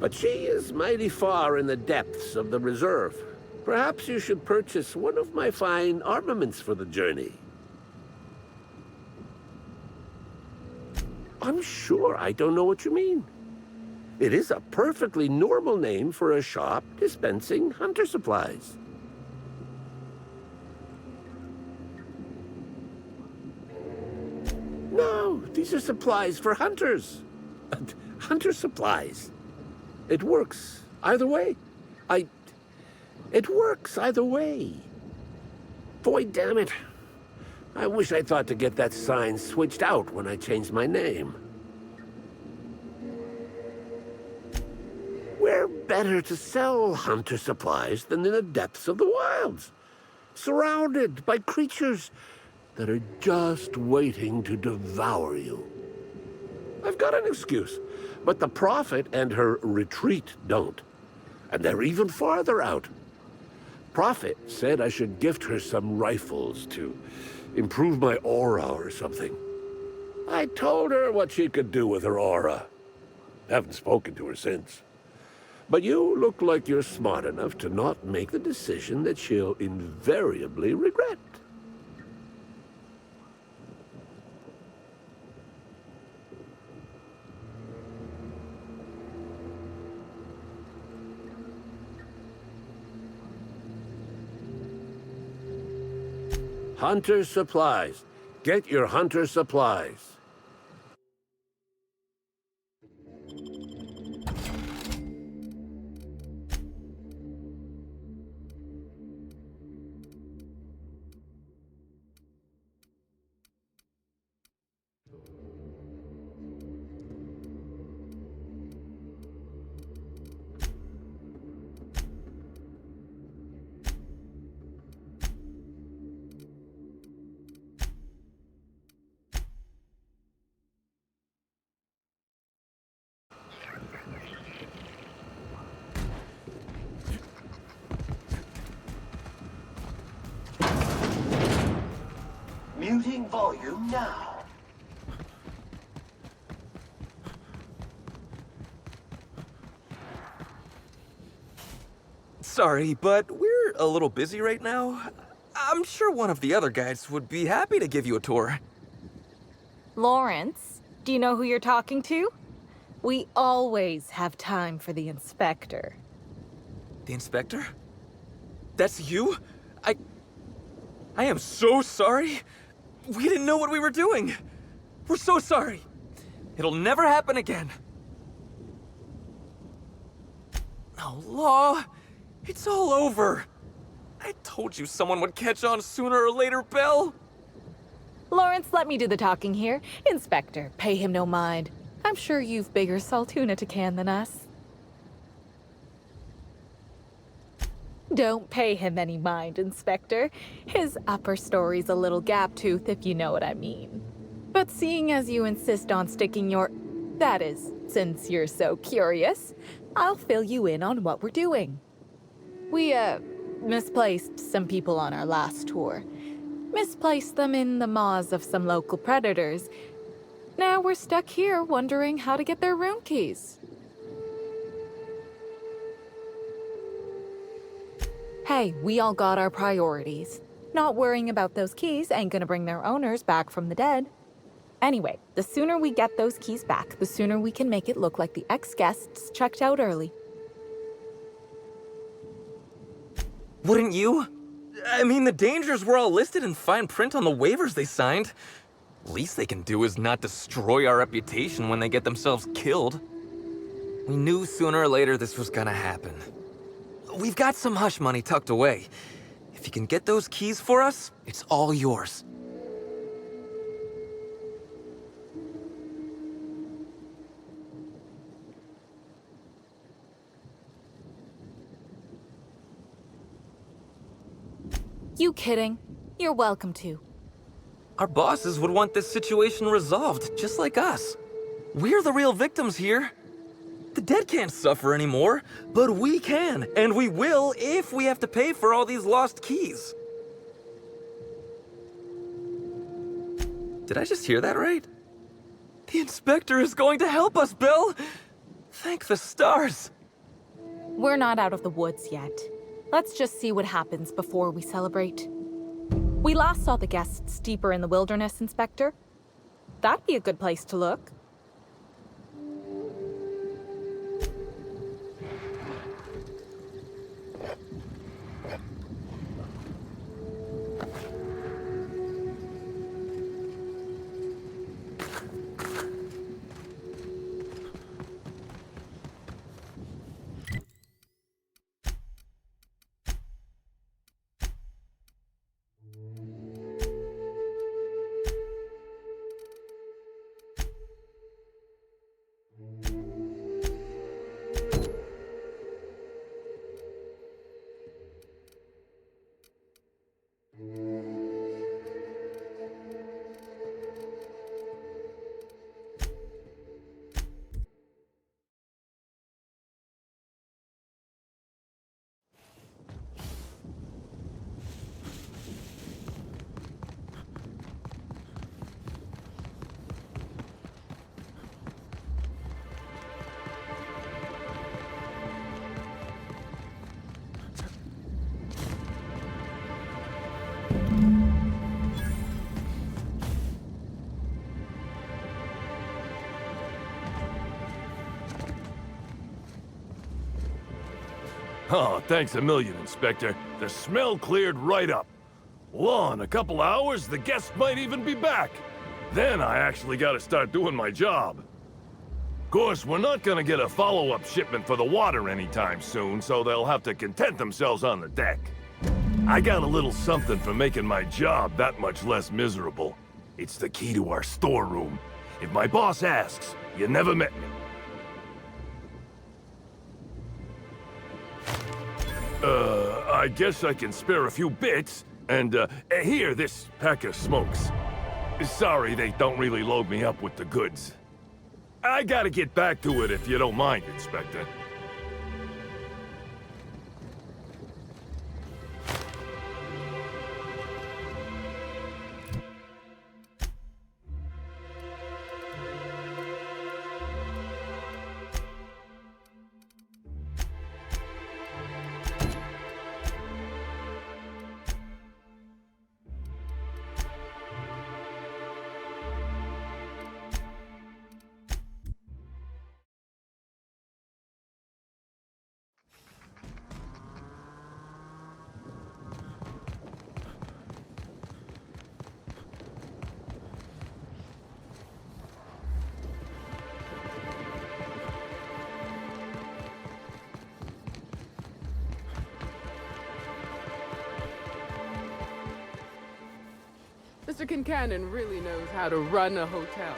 But she is mighty far in the depths of the reserve. Perhaps you should purchase one of my fine armaments for the journey. I'm sure I don't know what you mean. It is a perfectly normal name for a shop dispensing hunter supplies. No, these are supplies for hunters. Hunter supplies. It works either way. It works either way. Boy, damn it. I wish I thought to get that sign switched out when I changed my name. Where better to sell hunter supplies than in the depths of the wilds, surrounded by creatures that are just waiting to devour you. I've got an excuse, but the Prophet and her retreat don't. And they're even farther out. Prophet said I should gift her some rifles to improve my aura or something. I told her what she could do with her aura. Haven't spoken to her since. But you look like you're smart enough to not make the decision that she'll invariably regret. Hunter supplies. Get your hunter supplies. Computing volume now. Sorry, but we're a little busy right now. I'm sure one of the other guides would be happy to give you a tour. Lawrence, do you know who you're talking to? We always have time for the inspector. The inspector? That's you? I am so sorry. We didn't know what we were doing. We're so sorry. It'll never happen again. Oh, Law. It's all over. I told you someone would catch on sooner or later, Belle. Lawrence, let me do the talking here. Inspector, pay him no mind. I'm sure you've bigger saltuna to can than us. Don't pay him any mind, Inspector. His upper story's a little gap-tooth, if you know what I mean. But seeing as you insist on sticking your... That is, since you're so curious, I'll fill you in on what we're doing. We, misplaced some people on our last tour. Misplaced them in the maws of some local predators. Now we're stuck here wondering how to get their room keys. Hey, we all got our priorities. Not worrying about those keys ain't gonna bring their owners back from the dead. Anyway, the sooner we get those keys back, the sooner we can make it look like the ex-guests checked out early. Wouldn't you? I mean, the dangers were all listed in fine print on the waivers they signed. Least they can do is not destroy our reputation when they get themselves killed. We knew sooner or later this was gonna happen. We've got some hush money tucked away. If you can get those keys for us, it's all yours. You kidding? You're welcome to. Our bosses would want this situation resolved, just like us. We're the real victims here. The dead can't suffer anymore, but we can, and we will if we have to pay for all these lost keys. Did I just hear that right? The inspector is going to help us, Bill! Thank the stars. We're not out of the woods yet. Let's just see what happens before we celebrate. We last saw the guests deeper in the wilderness, Inspector. That'd be a good place to look. Oh, thanks a million, Inspector. The smell cleared right up. Well, in a couple hours, the guests might even be back. Then I actually gotta start doing my job. Of course, we're not gonna get a follow-up shipment for the water anytime soon, so they'll have to content themselves on the deck. I got a little something for making my job that much less miserable. It's the key to our storeroom. If my boss asks, you never met me. I guess I can spare a few bits, and, here, this pack of smokes. Sorry, they don't really load me up with the goods. I gotta get back to it if you don't mind, Inspector. Mr. Kincannon really knows how to run a hotel.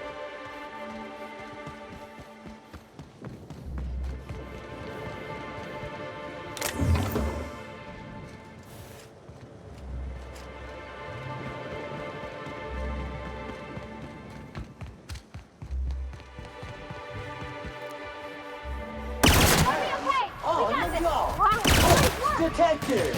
Oh, no! Detected!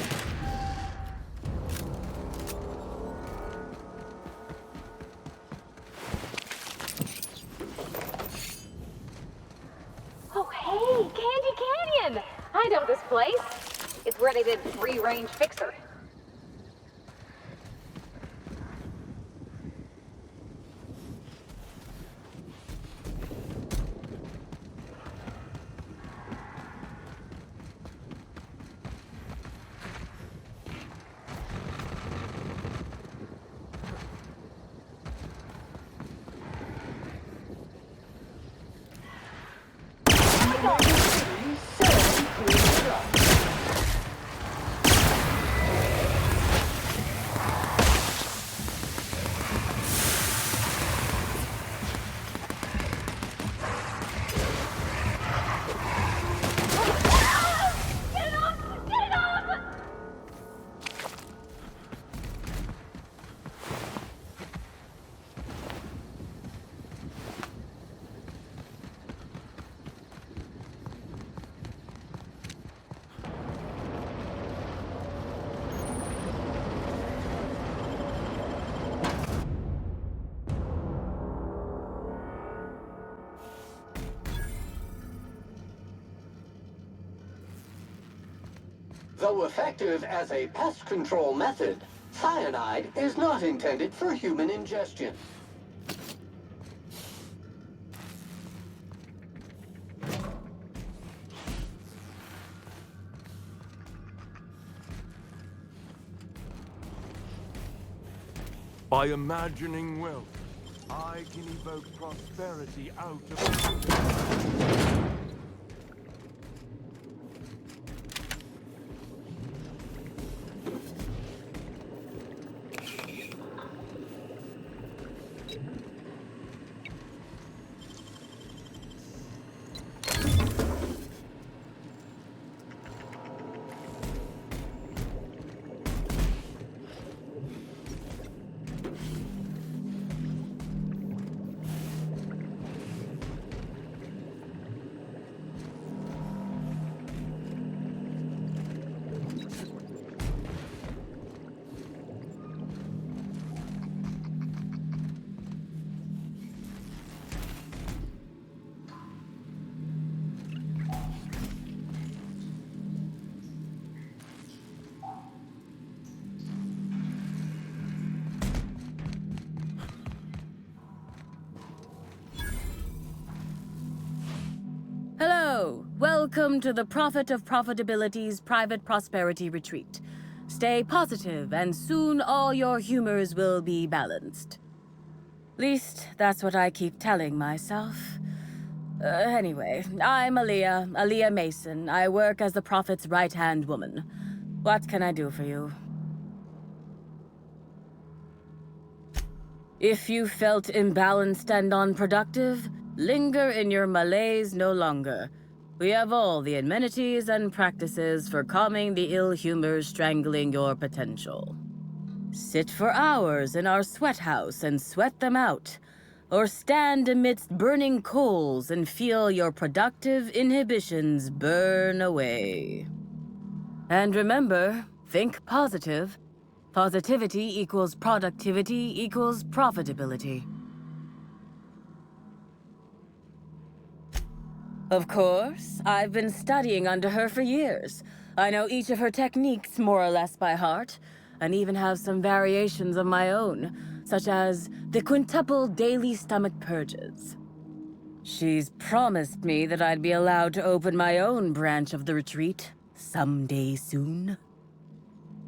Oh, hey, Candy Canyon! I know this place. It's where they did free-range fixer. Though effective as a pest control method, cyanide is not intended for human ingestion. By imagining wealth, I can evoke prosperity out of... Hello! Welcome to the Prophet of Profitability's Private Prosperity Retreat. Stay positive, and soon all your humors will be balanced. Least, that's what I keep telling myself. Anyway, I'm Aaliyah Mason. I work as the Prophet's right-hand woman. What can I do for you? If you felt imbalanced and unproductive, linger in your malaise no longer. We have all the amenities and practices for calming the ill humors strangling your potential. Sit for hours in our sweat house and sweat them out, or stand amidst burning coals and feel your productive inhibitions burn away. And remember, think positive. Positivity equals productivity equals profitability. Of course, I've been studying under her for years. I know each of her techniques more or less by heart, and even have some variations of my own, such as the quintuple daily stomach purges. She's promised me that I'd be allowed to open my own branch of the retreat someday soon.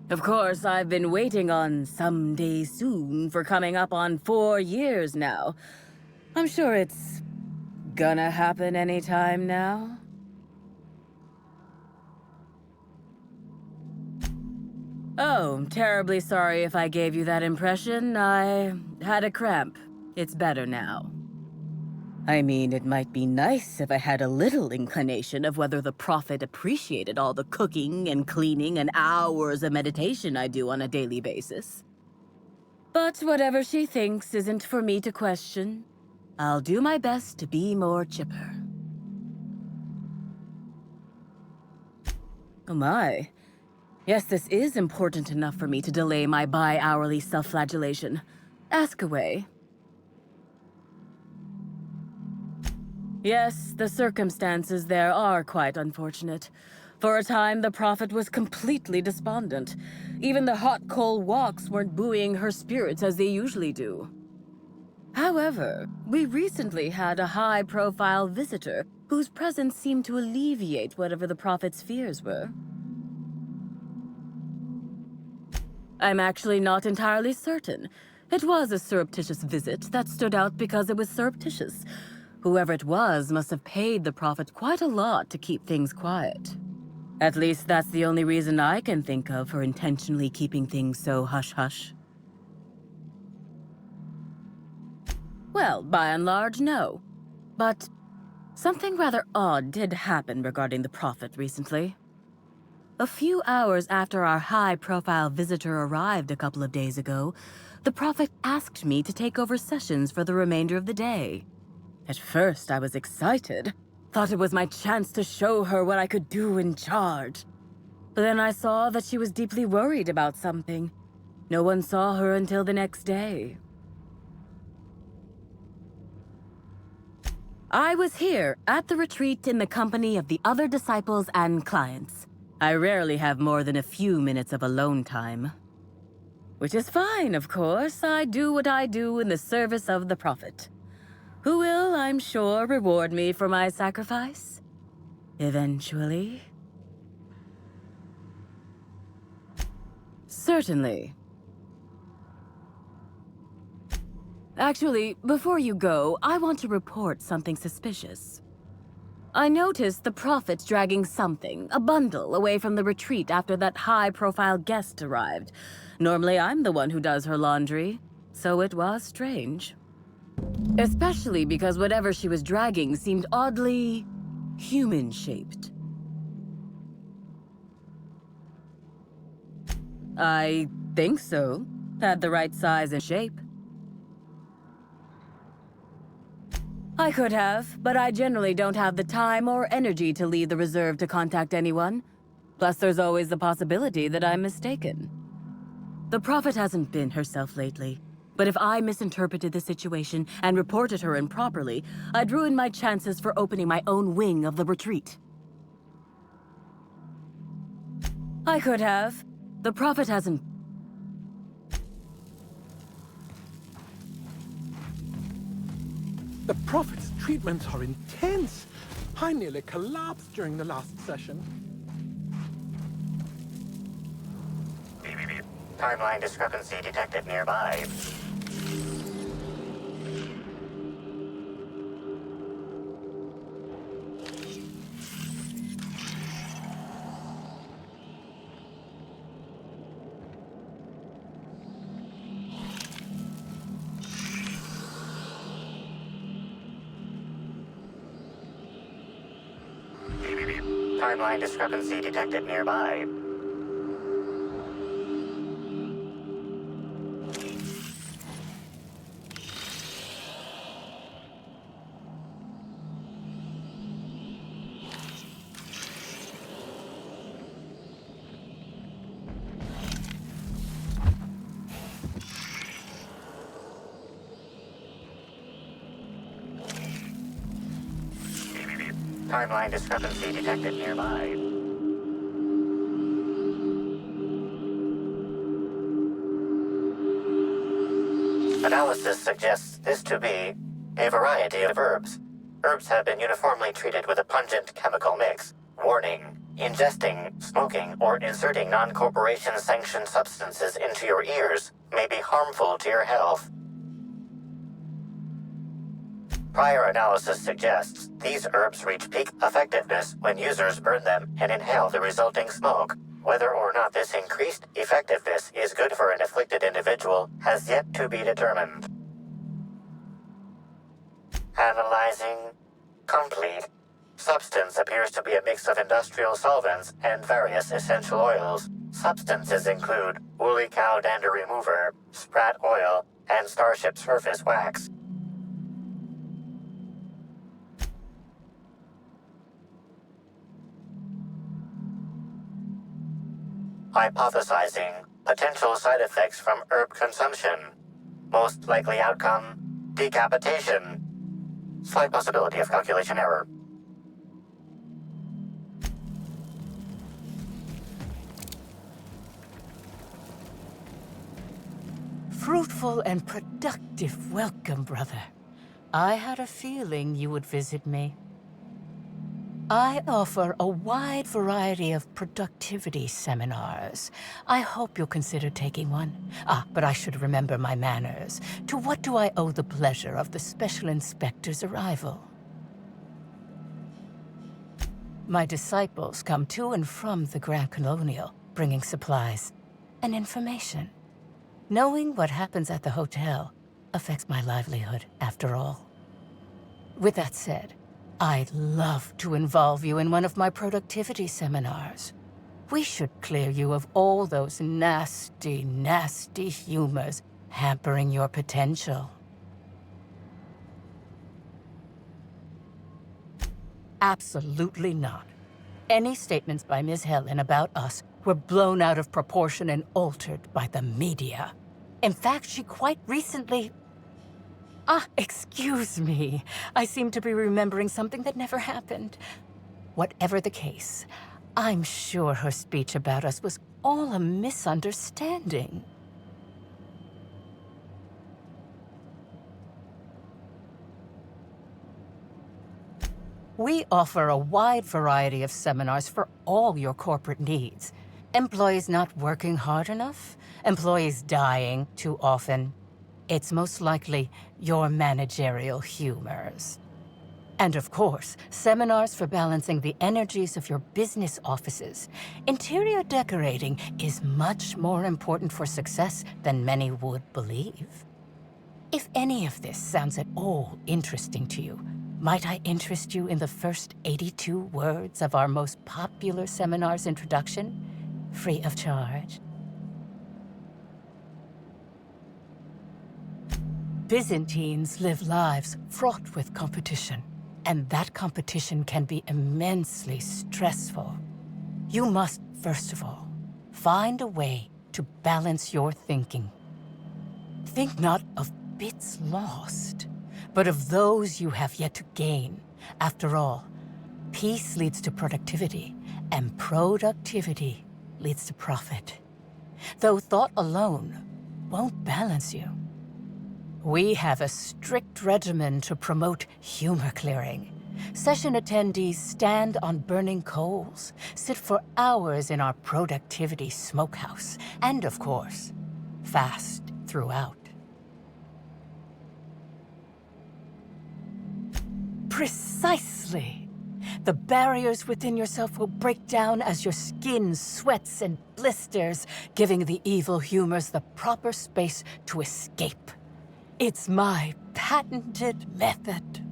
Of course, I've been waiting on someday soon for coming up on 4 years now. I'm sure it's gonna happen anytime now. Oh, terribly sorry if I gave you that impression. I had a cramp. It's better now. I mean, it might be nice if I had a little inclination of whether the Prophet appreciated all the cooking and cleaning and hours of meditation I do on a daily basis. But whatever she thinks isn't for me to question. I'll do my best to be more chipper. Oh my. Yes, this is important enough for me to delay my bi-hourly self-flagellation. Ask away. Yes, the circumstances there are quite unfortunate. For a time, the Prophet was completely despondent. Even the hot coal walks weren't buoying her spirits as they usually do. However, we recently had a high-profile visitor whose presence seemed to alleviate whatever the Prophet's fears were. I'm actually not entirely certain. It was a surreptitious visit that stood out because it was surreptitious. Whoever it was must have paid the Prophet quite a lot to keep things quiet. At least that's the only reason I can think of for intentionally keeping things so hush-hush. Well, by and large, no. But something rather odd did happen regarding the Prophet recently. A few hours after our high-profile visitor arrived a couple of days ago, the Prophet asked me to take over sessions for the remainder of the day. At first, I was excited. Thought it was my chance to show her what I could do in charge. But then I saw that she was deeply worried about something. No one saw her until the next day. I was here at the retreat in the company of the other disciples and clients. I rarely have more than a few minutes of alone time. Which is fine, of course. I do what I do in the service of the Prophet, who will, I'm sure, reward me for my sacrifice. Eventually. Certainly. Actually, before you go, I want to report something suspicious. I noticed the Prophet dragging something, a bundle, away from the retreat after that high-profile guest arrived. Normally, I'm the one who does her laundry, so it was strange. Especially because whatever she was dragging seemed oddly human-shaped. I think so. Had the right size and shape. I could have, but I generally don't have the time or energy to leave the reserve to contact anyone. Plus, there's always the possibility that I'm mistaken. The Prophet hasn't been herself lately, but if I misinterpreted the situation and reported her improperly, I'd ruin my chances for opening my own wing of the retreat. I could have. The Prophet hasn't... The Prophet's treatments are intense. I nearly collapsed during the last session. Timeline discrepancy detected nearby. Timeline discrepancy detected nearby. Timeline discrepancy detected nearby. Analysis suggests this to be a variety of herbs. Herbs have been uniformly treated with a pungent chemical mix. Warning: ingesting, smoking, or inserting non-corporation sanctioned substances into your ears may be harmful to your health. Prior analysis suggests these herbs reach peak effectiveness when users burn them and inhale the resulting smoke. Whether or not not this increased effectiveness is good for an afflicted individual has yet to be determined. Analyzing. Complete. Substance appears to be a mix of industrial solvents and various essential oils. Substances include woolly cow dander remover, sprat oil, and starship surface wax. Hypothesizing potential side effects from herb consumption. Most likely outcome, decapitation. Slight possibility of calculation error. Fruitful and productive welcome, brother. I had a feeling you would visit me. I offer a wide variety of productivity seminars. I hope you'll consider taking one. But I should remember my manners. To what do I owe the pleasure of the Special Inspector's arrival? My disciples come to and from the Grand Colonial, bringing supplies and information. Knowing what happens at the hotel affects my livelihood, after all. With that said, I'd love to involve you in one of my productivity seminars. We should clear you of all those nasty, nasty humors hampering your potential. Absolutely not. Any statements by Ms. Helen about us were blown out of proportion and altered by the media. In fact, she quite recently... excuse me. I seem to be remembering something that never happened. Whatever the case, I'm sure her speech about us was all a misunderstanding. We offer a wide variety of seminars for all your corporate needs. Employees not working hard enough? Employees dying too often? It's most likely your managerial humors. And of course, seminars for balancing the energies of your business offices. Interior decorating is much more important for success than many would believe. If any of this sounds at all interesting to you, might I interest you in the first 82 words of our most popular seminar's introduction, free of charge? Byzantines live lives fraught with competition, and that competition can be immensely stressful. You must, first of all, find a way to balance your thinking. Think not of bits lost, but of those you have yet to gain. After all, peace leads to productivity, and productivity leads to profit. Though thought alone won't balance you. We have a strict regimen to promote humor clearing. Session attendees stand on burning coals, sit for hours in our productivity smokehouse, and of course, fast throughout. Precisely. The barriers within yourself will break down as your skin sweats and blisters, giving the evil humors the proper space to escape. It's my patented method.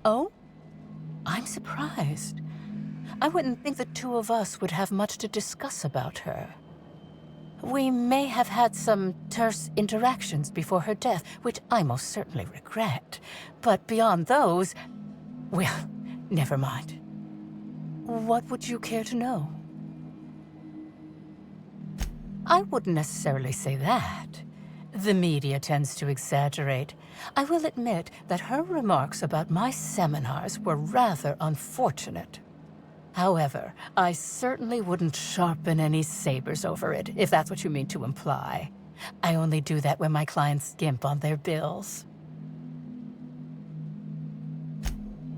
Oh? I'm surprised. I wouldn't think the two of us would have much to discuss about her. We may have had some terse interactions before her death, which I most certainly regret. But beyond those, well, never mind. What would you care to know? I wouldn't necessarily say that. The media tends to exaggerate. I will admit that her remarks about my seminars were rather unfortunate. However, I certainly wouldn't sharpen any sabers over it, if that's what you mean to imply. I only do that when my clients skimp on their bills.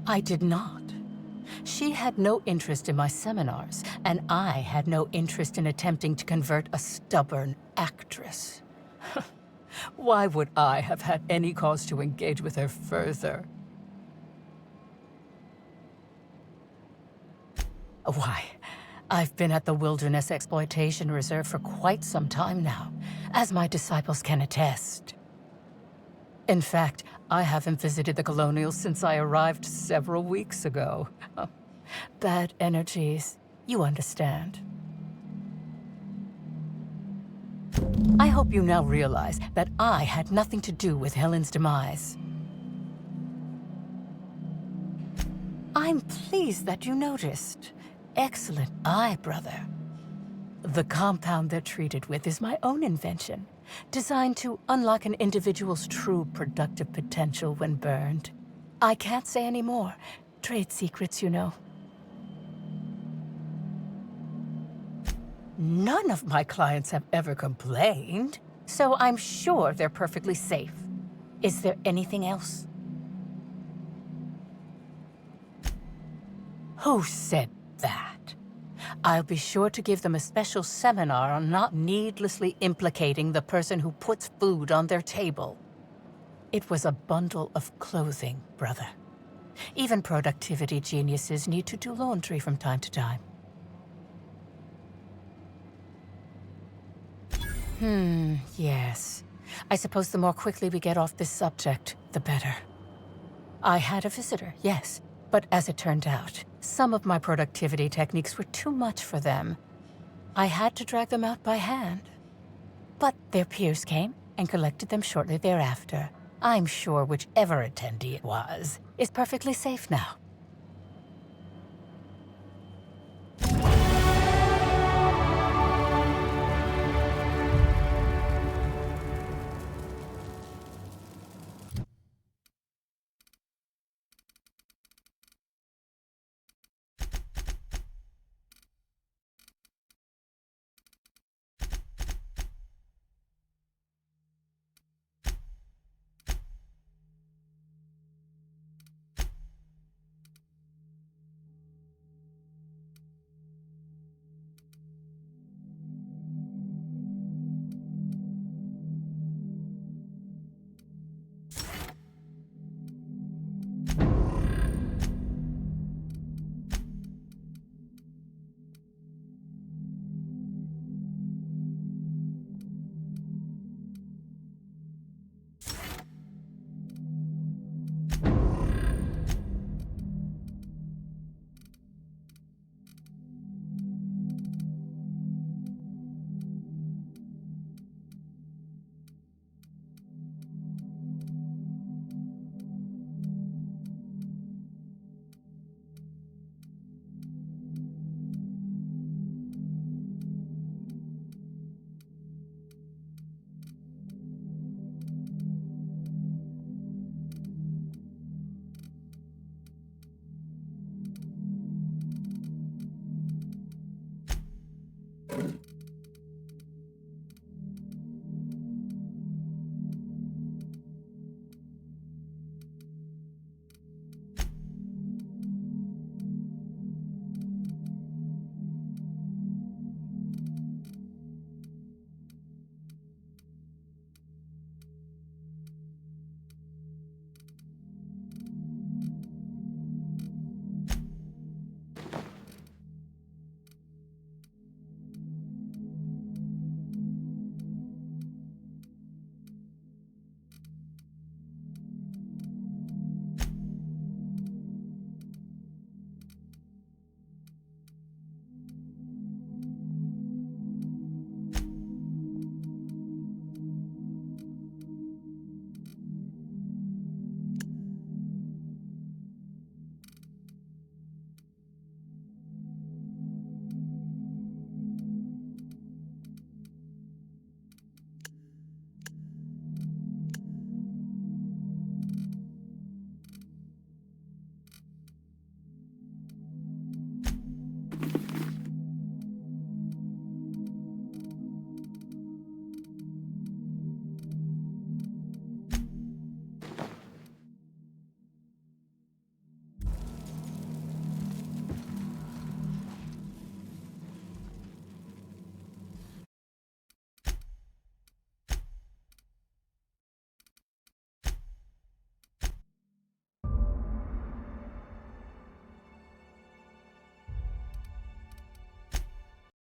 I did not. She had no interest in my seminars, and I had no interest in attempting to convert a stubborn actress. Why would I have had any cause to engage with her further? Why, I've been at the Wilderness Exploitation Reserve for quite some time now, as my disciples can attest. In fact, I haven't visited the Colonials since I arrived several weeks ago. Bad energies, you understand. I hope you now realize that I had nothing to do with Helen's demise. I'm pleased that you noticed. Excellent eye, brother. The compound they're treated with is my own invention, designed to unlock an individual's true productive potential when burned. I can't say any more. Trade secrets, you know. None of my clients have ever complained, so I'm sure they're perfectly safe. Is there anything else? Who said that? I'll be sure to give them a special seminar on not needlessly implicating the person who puts food on their table. It was a bundle of clothing, brother. Even productivity geniuses need to do laundry from time to time. Yes. I suppose the more quickly we get off this subject, the better. I had a visitor, yes. But as it turned out, some of my productivity techniques were too much for them. I had to drag them out by hand. But their peers came and collected them shortly thereafter. I'm sure whichever attendee it was is perfectly safe now.